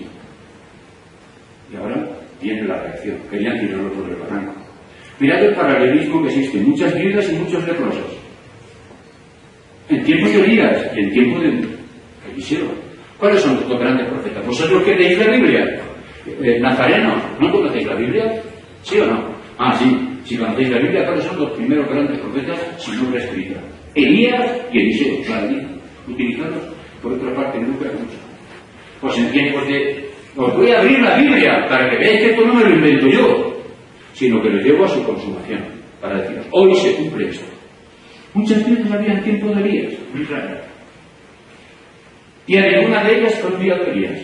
Y ahora viene la reacción, querían tirarlo por el barranco. Mirad el paralelismo que existe, muchas viudas y muchos leprosos. En tiempos de Elías y en tiempos de Eliseo. ¿Cuáles son los dos grandes profetas? ¿Vosotros que leéis la Biblia? Nazarenos, ¿no conocéis la Biblia? ¿Sí o no? Ah, sí. Si conocéis la Biblia, ¿cuáles son los primeros grandes profetas sin nombre escrita? Elías y Eliseo, claramente, utilizados por otra parte en Lucas mucho. Pues en tiempos de... Os voy a abrir la Biblia para que veáis que esto no me lo invento yo, sino que lo llevo a su consumación, para deciros, hoy se cumple esto. Muchas veces había en tiempo de Elías, en Israel. Y a ninguna de ellas fue enviado Elías,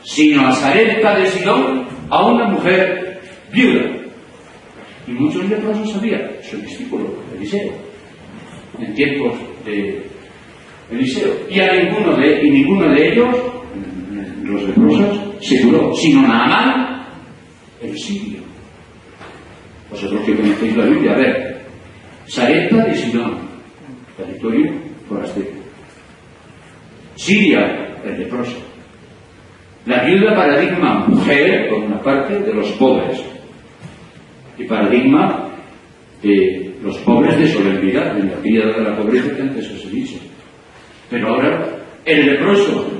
sino a Sarepta de Sidón, a una mujer viuda. Y muchos leprosos había, su discípulo Eliseo, en tiempos de Eliseo. Y ninguno de ellos, los leprosos, se curó, sino Naamán el sirio. Vosotros que conocéis la Biblia, a ver, Sarepta de Sidón, territorio forastero. Siria, el leproso. La viuda, paradigma mujer, por una parte, de los pobres. Y paradigma de los pobres de solemnidad, de la tríada de la pobreza que antes os he dicho. Pero ahora, el leproso,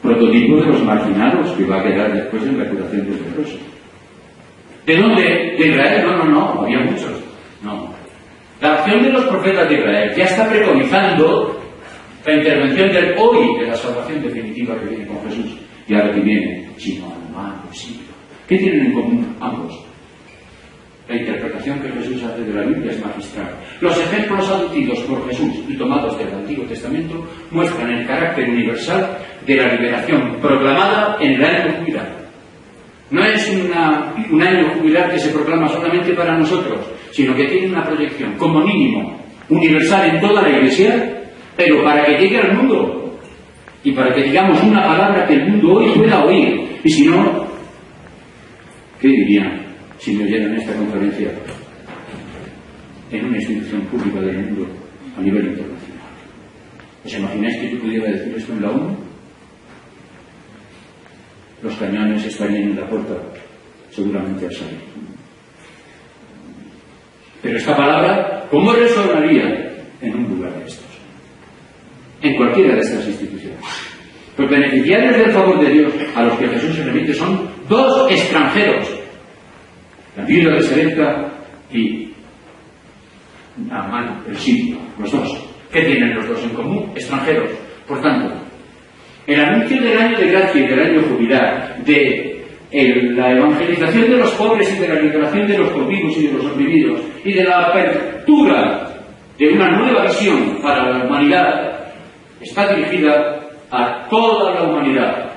prototipo de los marginados, que va a quedar después en la curación del leproso. ¿De dónde? ¿De Israel? No, había muchos. No. La acción de los profetas de Israel ya está preconizando la intervención del hoy de la salvación definitiva que viene con Jesús. Y ahora que viene, sino Naamán el sirio. ¿Qué tienen en común ambos? La interpretación que Jesús hace de la Biblia es magistral. Los ejemplos aducidos por Jesús y tomados del Antiguo Testamento muestran el carácter universal de la liberación proclamada en el año jubilar. No es un año jubilar que se proclama solamente para nosotros, sino que tiene una proyección, como mínimo, universal en toda la Iglesia, pero para que llegue al mundo y para que digamos una palabra que el mundo hoy pueda oír. Y si no, ¿qué dirían si me oyeran esta conferencia en una institución pública del mundo a nivel internacional? ¿Os imagináis que yo pudiera decir esto en la ONU? Los cañones estarían en la puerta, seguramente al salir. Pero esta palabra, ¿cómo resonaría en un lugar de estos? En cualquiera de estas instituciones. Los beneficiarios del favor de Dios a los que Jesús se remite son 2 extranjeros. La viuda de Sarepta y Naamán el sirio, los 2. ¿Qué tienen los 2 en común? Extranjeros. Por tanto, el anuncio del año de gracia y del año jubilar, de la evangelización de los pobres y de la liberación de los cautivos y de los oprimidos, y de la apertura de una nueva visión para la humanidad, está dirigida a toda la humanidad.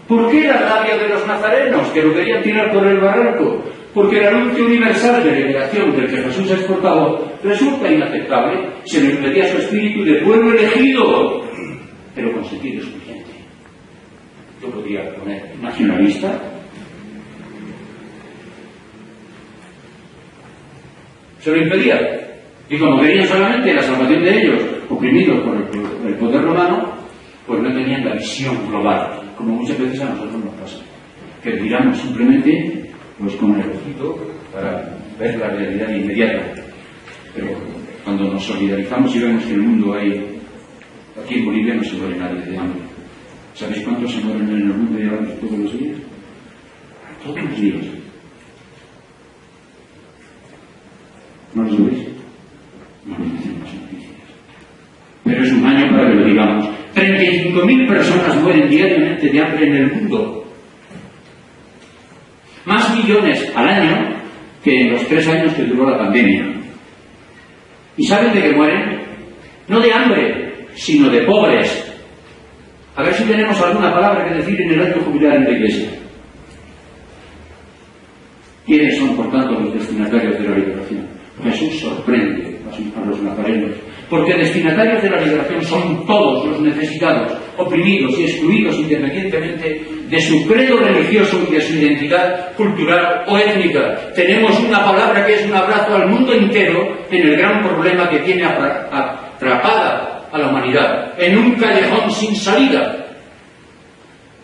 ¿Por qué la rabia de los nazarenos, que lo querían tirar por el barranco? Porque el anuncio universal de liberación del que Jesús es portavoz resulta inaceptable, se le impedía su espíritu de pueblo elegido, pero con sentido excluyente. Yo podría poner nacionalista, se lo impedía. Y como querían solamente la salvación de ellos, oprimidos por el poder romano, pues no tenían la visión global. como muchas veces a nosotros nos pasa, que miramos simplemente pues con el ojito para ver la realidad inmediata. Pero cuando nos solidarizamos y vemos que en el mundo hay, aquí en Bolivia no se muere nadie de hambre. ¿Sabéis cuántos se mueren en el mundo de hambre todos los días? Todos los días. ¿No lo sabéis? No nos dicen las noticias. Pero es un año para que lo digamos. 35.000 personas mueren diariamente de hambre en el mundo. Más millones al año que en los 3 años que duró la pandemia. ¿Y saben de qué mueren? No de hambre, sino de pobres. A ver si tenemos alguna palabra que decir en el año jubilar en la Iglesia. ¿Quiénes son, por tanto, los destinatarios de la liberación? Jesús sorprende a los nazarenos, porque destinatarios de la liberación son todos los necesitados, oprimidos y excluidos independientemente de su credo religioso y de su identidad cultural o étnica. Tenemos una palabra que es un abrazo al mundo entero en el gran problema que tiene atrapada a la humanidad, en un callejón sin salida.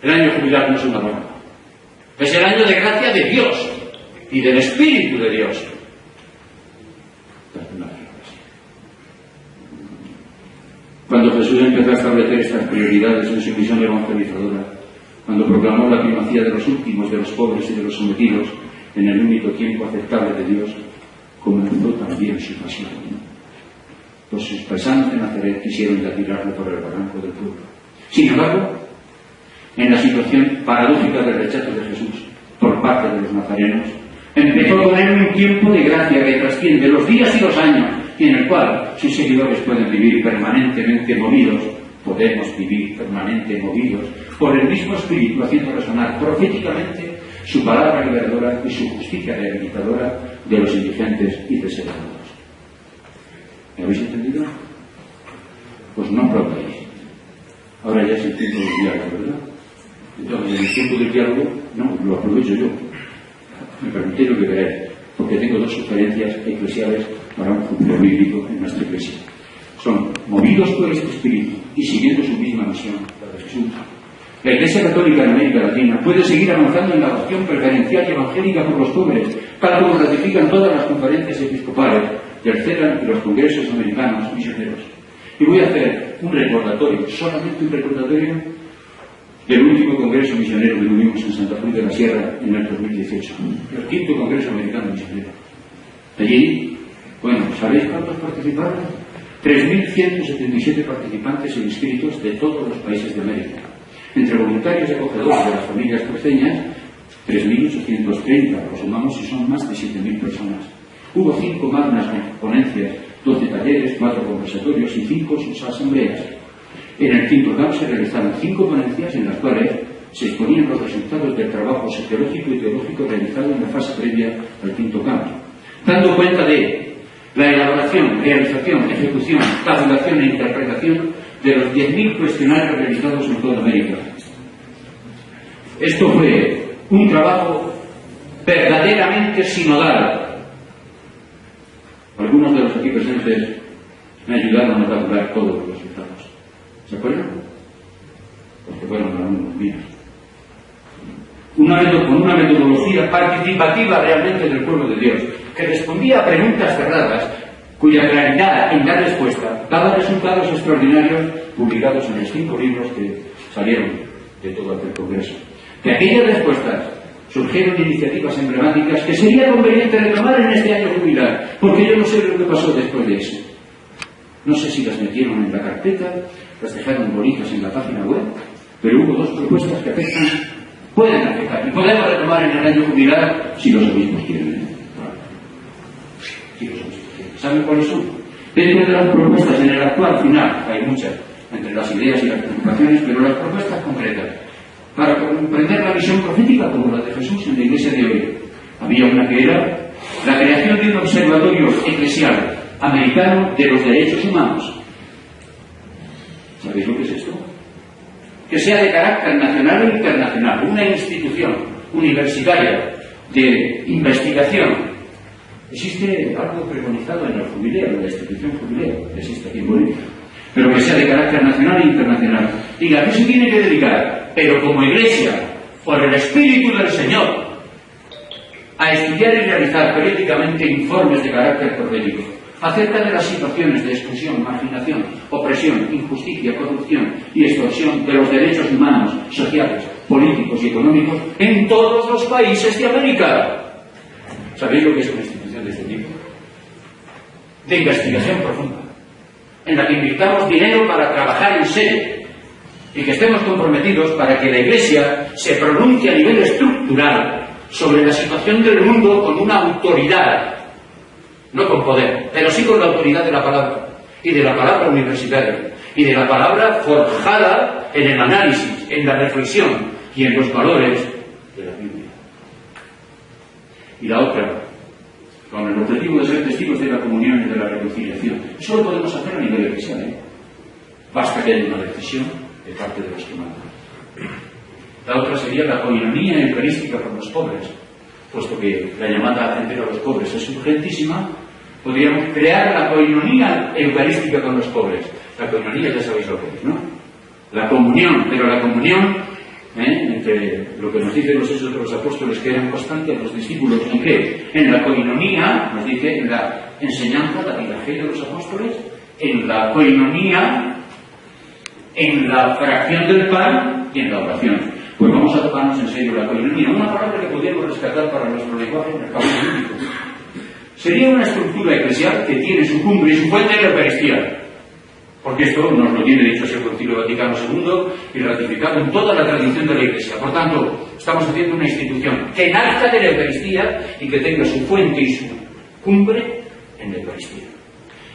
El año jubilar no es una broma. Es el año de gracia de Dios y del Espíritu de Dios. Cuando Jesús empezó a establecer estas prioridades en su misión evangelizadora, cuando proclamó la primacía de los últimos, de los pobres y de los sometidos en el único tiempo aceptable de Dios, comenzó también su pasión. Los paisanos de Nazaret quisieron tirarlo por el barranco del pueblo. Sin embargo, en la situación paradójica del rechazo de Jesús por parte de los nazarenos, empezó con él un tiempo de gracia que trasciende los días y los años, y en el cual sus seguidores pueden vivir permanentemente movidos, podemos vivir permanentemente movidos por el mismo Espíritu, haciendo resonar proféticamente su palabra liberadora y su justicia rehabilitadora de los indigentes y desechados. ¿Me habéis entendido? Pues no aplaudáis. Ahora ya es el tiempo del diálogo, ¿verdad? Entonces, en el tiempo del diálogo, no, lo aprovecho yo. Me permitís lo que queráis, porque tengo 2 sugerencias eclesiales para un futuro bíblico en nuestra iglesia. Son movidos por este espíritu y siguiendo su misma misión, la de Jesús. La Iglesia Católica en América Latina puede seguir avanzando en la adopción preferencial y evangélica por los pobres, tal como ratifican todas las conferencias episcopales del CELAN y los congresos americanos misioneros. Y voy a hacer un recordatorio, solamente un recordatorio, del último congreso misionero que tuvimos en Santa Cruz de la Sierra en el 2018, el 5º Congreso Americano Misionero. Allí, bueno, ¿sabéis cuántos participaron? 3.177 participantes e inscritos de todos los países de América. Entre voluntarios y acogedores de las familias cruceñas, 3.830, lo sumamos y son más de 7.000 personas. Hubo 5 magnas ponencias, 12 talleres, 4 conversatorios y 5 asambleas. En el 5º camp se realizaron 5 ponencias en las cuales se exponían los resultados del trabajo sociológico y teológico realizado en la fase previa al 5º camp, dando cuenta de la elaboración, realización, ejecución, tabulación e interpretación de los 10.000 cuestionarios realizados en toda América. Esto fue un trabajo verdaderamente sinodal. Algunos de los aquí presentes me ayudaron a tabular todos los resultados. ¿Se acuerdan? Porque fueron algunos míos. Con una metodología participativa realmente del pueblo de Dios, que respondía a preguntas cerradas, cuya claridad en dar respuesta daba resultados extraordinarios publicados en los 5 libros que salieron de todo aquel congreso. De aquellas respuestas surgieron iniciativas emblemáticas que sería conveniente retomar en este año jubilar, porque yo no sé lo que pasó después de eso. No sé si las metieron en la carpeta, las dejaron bonitas en la página web, pero hubo 2 propuestas que afectan, pueden afectar, y podemos retomar en el año jubilar si los obispos quieren. Si los obispos quieren. ¿Saben cuáles son? Dentro de las propuestas en el actual final, hay muchas, entre las ideas y las preocupaciones, pero las propuestas concretas, para comprender la visión profética como la de Jesús en la iglesia de hoy. Había una que era la creación de un observatorio eclesial americano de los derechos humanos. ¿Sabéis lo que es esto? Que sea de carácter nacional e internacional, una institución universitaria de investigación. Existe algo preconizado en el jubileo, en la institución jubileo, que existe aquí en Bolivia, pero que sea de carácter nacional e internacional, diga que se tiene que dedicar, pero como Iglesia, por el Espíritu del Señor, a estudiar y realizar periódicamente informes de carácter profético acerca de las situaciones de exclusión, marginación, opresión, injusticia, corrupción y extorsión de los derechos humanos, sociales, políticos y económicos en todos los países de América. ¿Sabéis lo que es una institución de este tipo? De investigación profunda, en la que invirtamos dinero para trabajar en serio y que estemos comprometidos para que la Iglesia se pronuncie a nivel estructural sobre la situación del mundo con una autoridad, no con poder, pero sí con la autoridad de la palabra, y de la palabra universitaria, y de la palabra forjada en el análisis, en la reflexión y en los valores de la Biblia. Y la otra, con el objetivo de ser testigos de la comunión y de la reconciliación. Eso lo podemos hacer a nivel eclesial, ¿eh? Basta que haya una decisión de parte de los que mandan. La otra sería la coinonía eucarística con los pobres. Puesto que la llamada a atender a los pobres es urgentísima, podríamos crear la coinonía eucarística con los pobres. La coinonía ya sabéis lo que es, ¿no? La comunión, pero la comunión entre lo que nos dicen los hechos de los apóstoles que eran constantes los discípulos, ¿en qué? En la coinonía, nos dice, en la enseñanza, la pedagogía de los apóstoles, en la coinonía, en la fracción del pan y en la oración. Pues vamos a tomarnos en serio la coinonía, una palabra que podríamos rescatar para nuestro lenguaje en el campo político. Sería una estructura eclesial que tiene su cumbre y su fuente en la Eucaristía. Porque esto nos lo tiene dicho el Concilio Vaticano II y ratificado en toda la tradición de la Iglesia. Por tanto, estamos haciendo una institución que nazca de la Eucaristía y que tenga su fuente y su cumbre en la Eucaristía.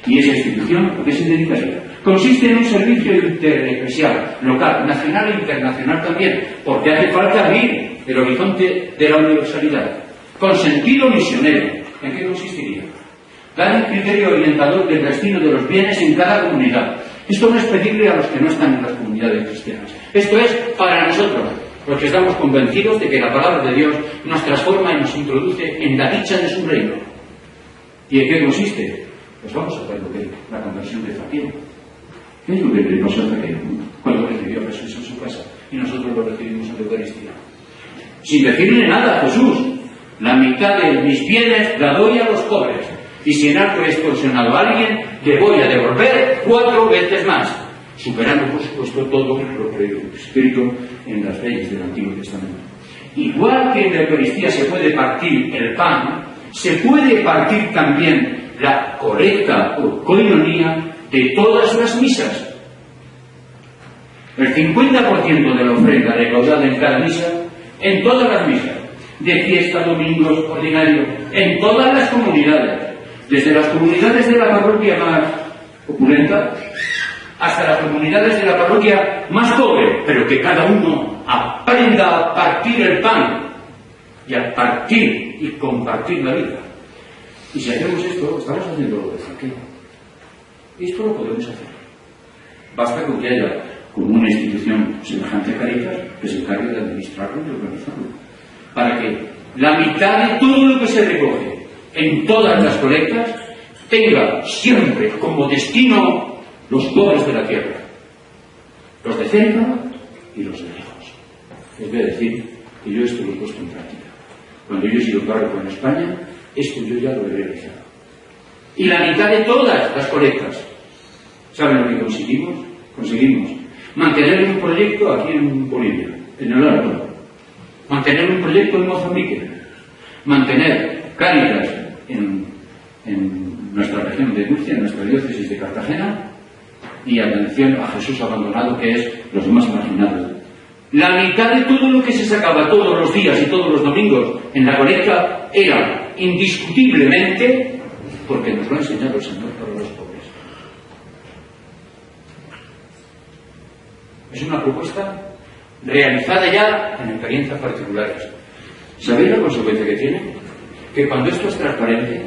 Y esa institución, ¿a qué se dedicaría? Consiste en un servicio intereclesial, local, nacional e internacional también, porque hace falta abrir el horizonte de la universalidad, con sentido misionero. ¿En qué consistiría? Dar un criterio orientador del destino de los bienes en cada comunidad. Esto no es pedirle a los que no están en las comunidades cristianas. Esto es para nosotros, porque estamos convencidos de que la palabra de Dios nos transforma y nos introduce en la dicha de su reino. ¿Y en qué consiste? Pues vamos a ver lo que es la conversión de Zaqueo. ¿Qué es lo que le pasó a Zaqueo cuando recibió a Jesús en su casa y nosotros lo recibimos en la Eucaristía? Sin decirle nada a Jesús, la mitad de mis bienes la doy a los pobres. Y si en algo he extorsionado a alguien, le voy a devolver 4 veces más, superando, por supuesto, todo lo escrito en las leyes del Antiguo Testamento. Igual que en la Eucaristía se puede partir el pan, se puede partir también la colecta o coinonía de todas las misas. El 50% de la ofrenda recaudada en cada misa, en todas las misas, de fiesta, domingos, ordinarios, en todas las comunidades, desde las comunidades de la parroquia más opulenta hasta las comunidades de la parroquia más pobre, pero que cada uno aprenda a partir el pan y a partir y compartir la vida. Y si hacemos esto, estamos haciendo lo de Zaqueo. Esto lo podemos hacer. Basta con que haya como una institución semejante a Caritas que se encargue de administrarlo y organizarlo, para que la mitad de todo lo que se recoge en todas las colectas tenga siempre como destino los pobres de la tierra, los de cerca y los de lejos. Les voy a decir que yo esto lo he puesto en práctica. Cuando yo he sido párroco en España, esto yo ya lo he realizado. Y la mitad de todas las colectas, ¿saben lo que conseguimos? Conseguimos mantener un proyecto aquí en Bolivia, en el Alto, mantener un proyecto en Mozambique, mantener Cáritas en nuestra región de Murcia, en nuestra diócesis de Cartagena, y atención a Jesús abandonado, que es los más marginados. La mitad de todo lo que se sacaba todos los días y todos los domingos en la colecta era indiscutiblemente, porque nos lo ha enseñado el Señor, para los pobres. Es una propuesta realizada ya en experiencias particulares. ¿Sabéis la consecuencia que tiene? Que cuando esto es transparente,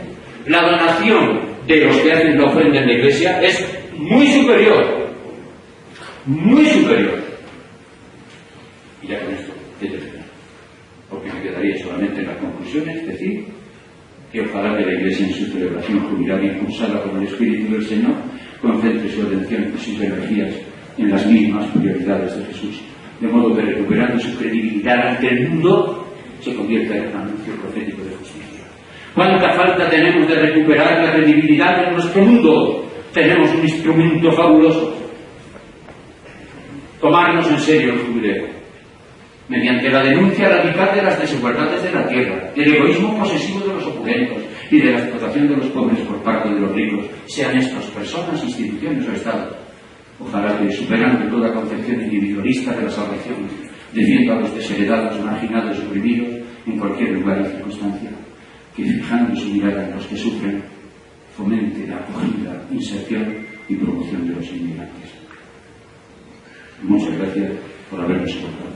la donación de los que hacen la ofrenda en la Iglesia es muy superior. Muy superior. Y ya con esto, ¿qué termino? Porque me quedaría solamente en las conclusiones decir que ojalá que la Iglesia en su celebración jubilar impulsada por el Espíritu del Señor concentre su atención y sus energías en las mismas prioridades de Jesús, de modo que recuperando su credibilidad ante el mundo se convierta en un anuncio profético de justicia. ¿Cuánta falta tenemos de recuperar la credibilidad en nuestro mundo? Tenemos un instrumento fabuloso: tomarnos en serio el jubileo, mediante la denuncia radical de las desigualdades de la tierra, del egoísmo posesivo de los opulentos y de la explotación de los pobres por parte de los ricos, sean estas personas, instituciones o Estado. Ojalá que, superando toda concepción individualista de la salvación, defienda a los desheredados, marginados y oprimidos en cualquier lugar y circunstancia, que fijando su mirada en los que sufren, fomente la acogida, inserción y promoción de los inmigrantes. Muchas gracias por habernos escuchado.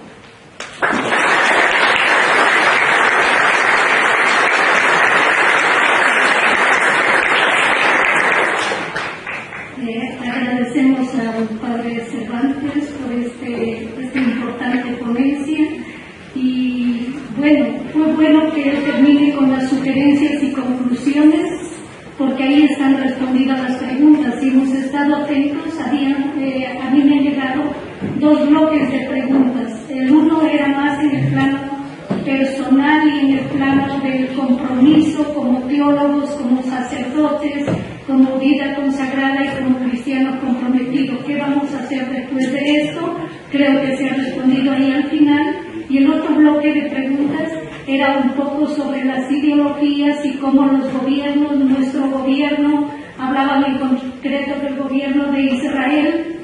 Agradecemos al Padre Cervantes por esta importante ponencia y bueno, fue bueno que él termine con las sugerencias y conclusiones, porque ahí están respondidas las preguntas y hemos estado atentos. A mí me han llegado 2 bloques de preguntas. El uno era más en el plano personal y en el plano del compromiso como teólogos, como sacerdotes, como vida consagrada y como cristianos comprometidos. ¿Qué vamos a hacer después de esto? Creo que se ha respondido ahí al final. Y el otro bloque de preguntas era un poco sobre las ideologías y cómo los gobiernos, nuestro gobierno, hablaban en concreto del gobierno de Israel,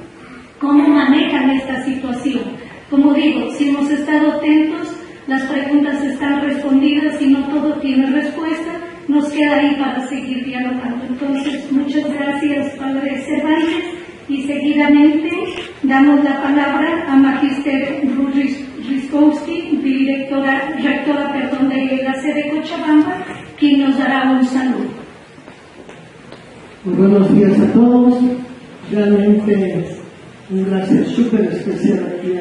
cómo manejan esta situación. Como digo, si hemos estado atentos, las preguntas están respondidas y no todo tiene respuesta. Nos queda ahí para seguir dialogando. Entonces, muchas gracias, Padre Cervantes, y seguidamente damos la palabra a Magister Ruth Ryszkowski, rectora de la sede Cochabamba, quien nos dará un saludo. Muy buenos días a todos. Realmente un gracias súper especial aquí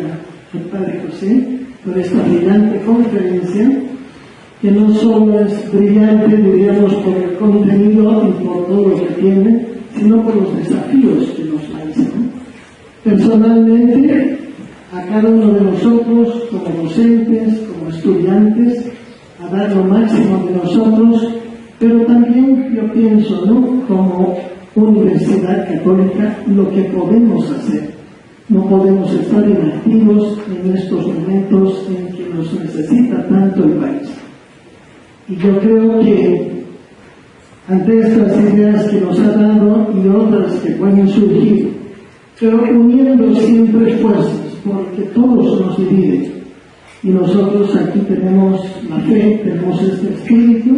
al Padre José por esta brillante conferencia, que no solo es brillante, diríamos, por el contenido y por todo lo que tiene, sino por los desafíos que nos lanza. Personalmente, a cada uno de nosotros, como docentes, como estudiantes, a dar lo máximo de nosotros, pero también yo pienso, ¿no?, como Universidad Católica, lo que podemos hacer. No podemos estar inactivos en estos momentos en que nos necesita tanto el país. Y yo creo que ante estas ideas que nos ha dado y otras que pueden surgir, pero uniendo siempre esfuerzos, porque todos nos dividen. Y nosotros aquí tenemos la fe, tenemos este espíritu,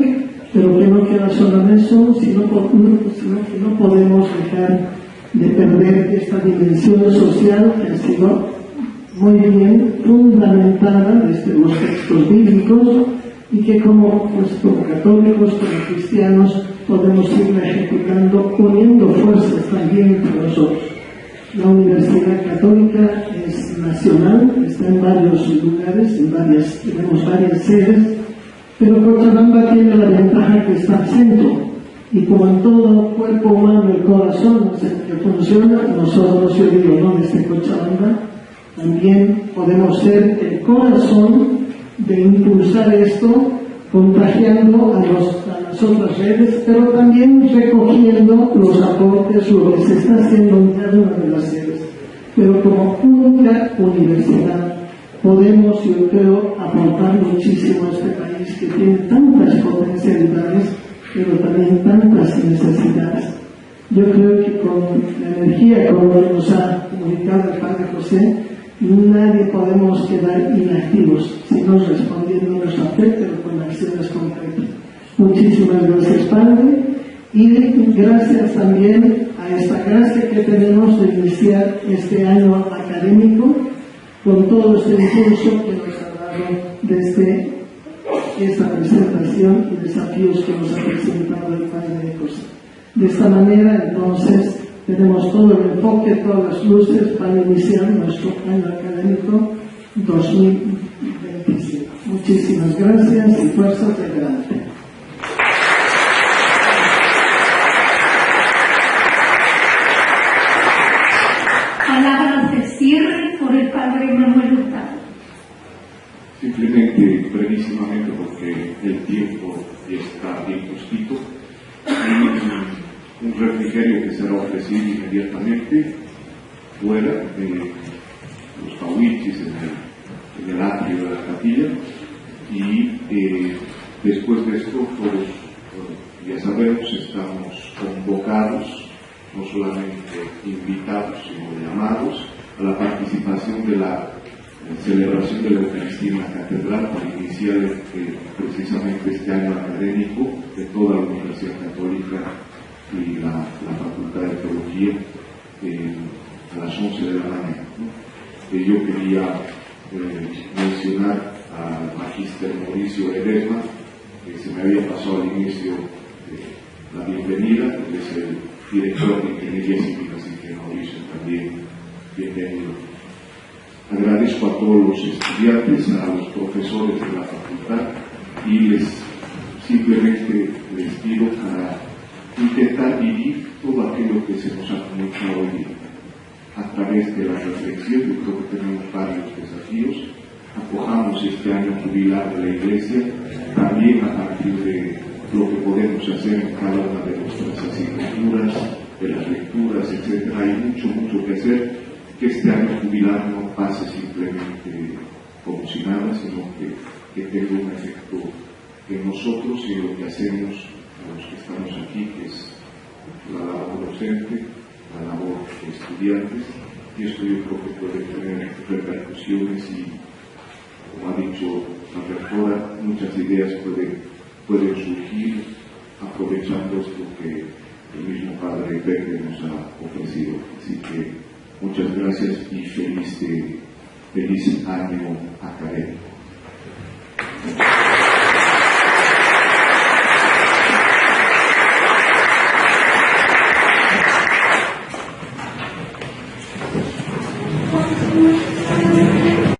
pero que no queda solo en eso, sino que no podemos dejar de perder esta dimensión social que ha sido muy bien fundamentada desde los textos bíblicos y que como católicos, como cristianos, podemos ir ejecutando, uniendo fuerzas también entre nosotros. La Universidad Católica es nacional, está en varios lugares, tenemos varias sedes, pero Cochabamba tiene la ventaja que está al centro. Y como en todo cuerpo humano, el corazón es el que funciona, nosotros, yo digo, ¿no?, desde Cochabamba, también podemos ser el corazón de impulsar esto, contagiando a las otras redes, pero también recogiendo los aportes, lo que se está haciendo en cada una de las sedes. Pero como única universidad podemos, yo creo, aportar muchísimo a este país que tiene tantas potencialidades, pero también tantas necesidades. Yo creo que con la energía como nos ha comunicado el Padre José, nadie podemos quedar inactivos, sino respondiendo a nuestra fe, pero con acciones concretas. Muchísimas gracias, Padre, y gracias también a esta gracia que tenemos de iniciar este año académico con todo este impulso que nos ha dado desde esta presentación y desafíos que nos ha presentado el Padre José. De esta manera, entonces, tenemos todo el enfoque, todas las luces para iniciar nuestro año académico 2025. Muchísimas gracias y fuerzas de adelante. Palabras de refrigerio que será ofrecido inmediatamente fuera de los pauichis en el atrio de la capilla, y después de esto todos, ya sabemos, estamos convocados, no solamente invitados, sino llamados a la participación de la celebración de la Eucaristía en la Catedral para iniciar precisamente este año académico de toda la Universidad Católica y la Facultad de Teología a las 11 de la mañana, ¿no? Yo quería mencionar al magíster Mauricio Ledesma, que se me había pasado al inicio la bienvenida. Él es el director de Ingeniería Civil, así que Mauricio también bienvenido. Agradezco a todos los estudiantes, a los profesores de la facultad, y simplemente les pido para intentar vivir todo aquello que se nos ha comunicado hoy día. A través de la reflexión, yo creo que tenemos varios desafíos. Acojamos este año jubilar de la Iglesia, también a partir de lo que podemos hacer en cada una de nuestras asignaturas, de las lecturas, etc. Hay mucho que hacer, que este año jubilar no pase simplemente como si nada, sino que tenga un efecto en nosotros y en lo que hacemos a los que estamos aquí, que es la labor docente, la labor de estudiantes, y esto yo creo que puede tener repercusiones y, como ha dicho la rectora, muchas ideas pueden surgir aprovechando esto que el mismo Padre Pepe nos ha ofrecido. Así que muchas gracias y feliz año académico.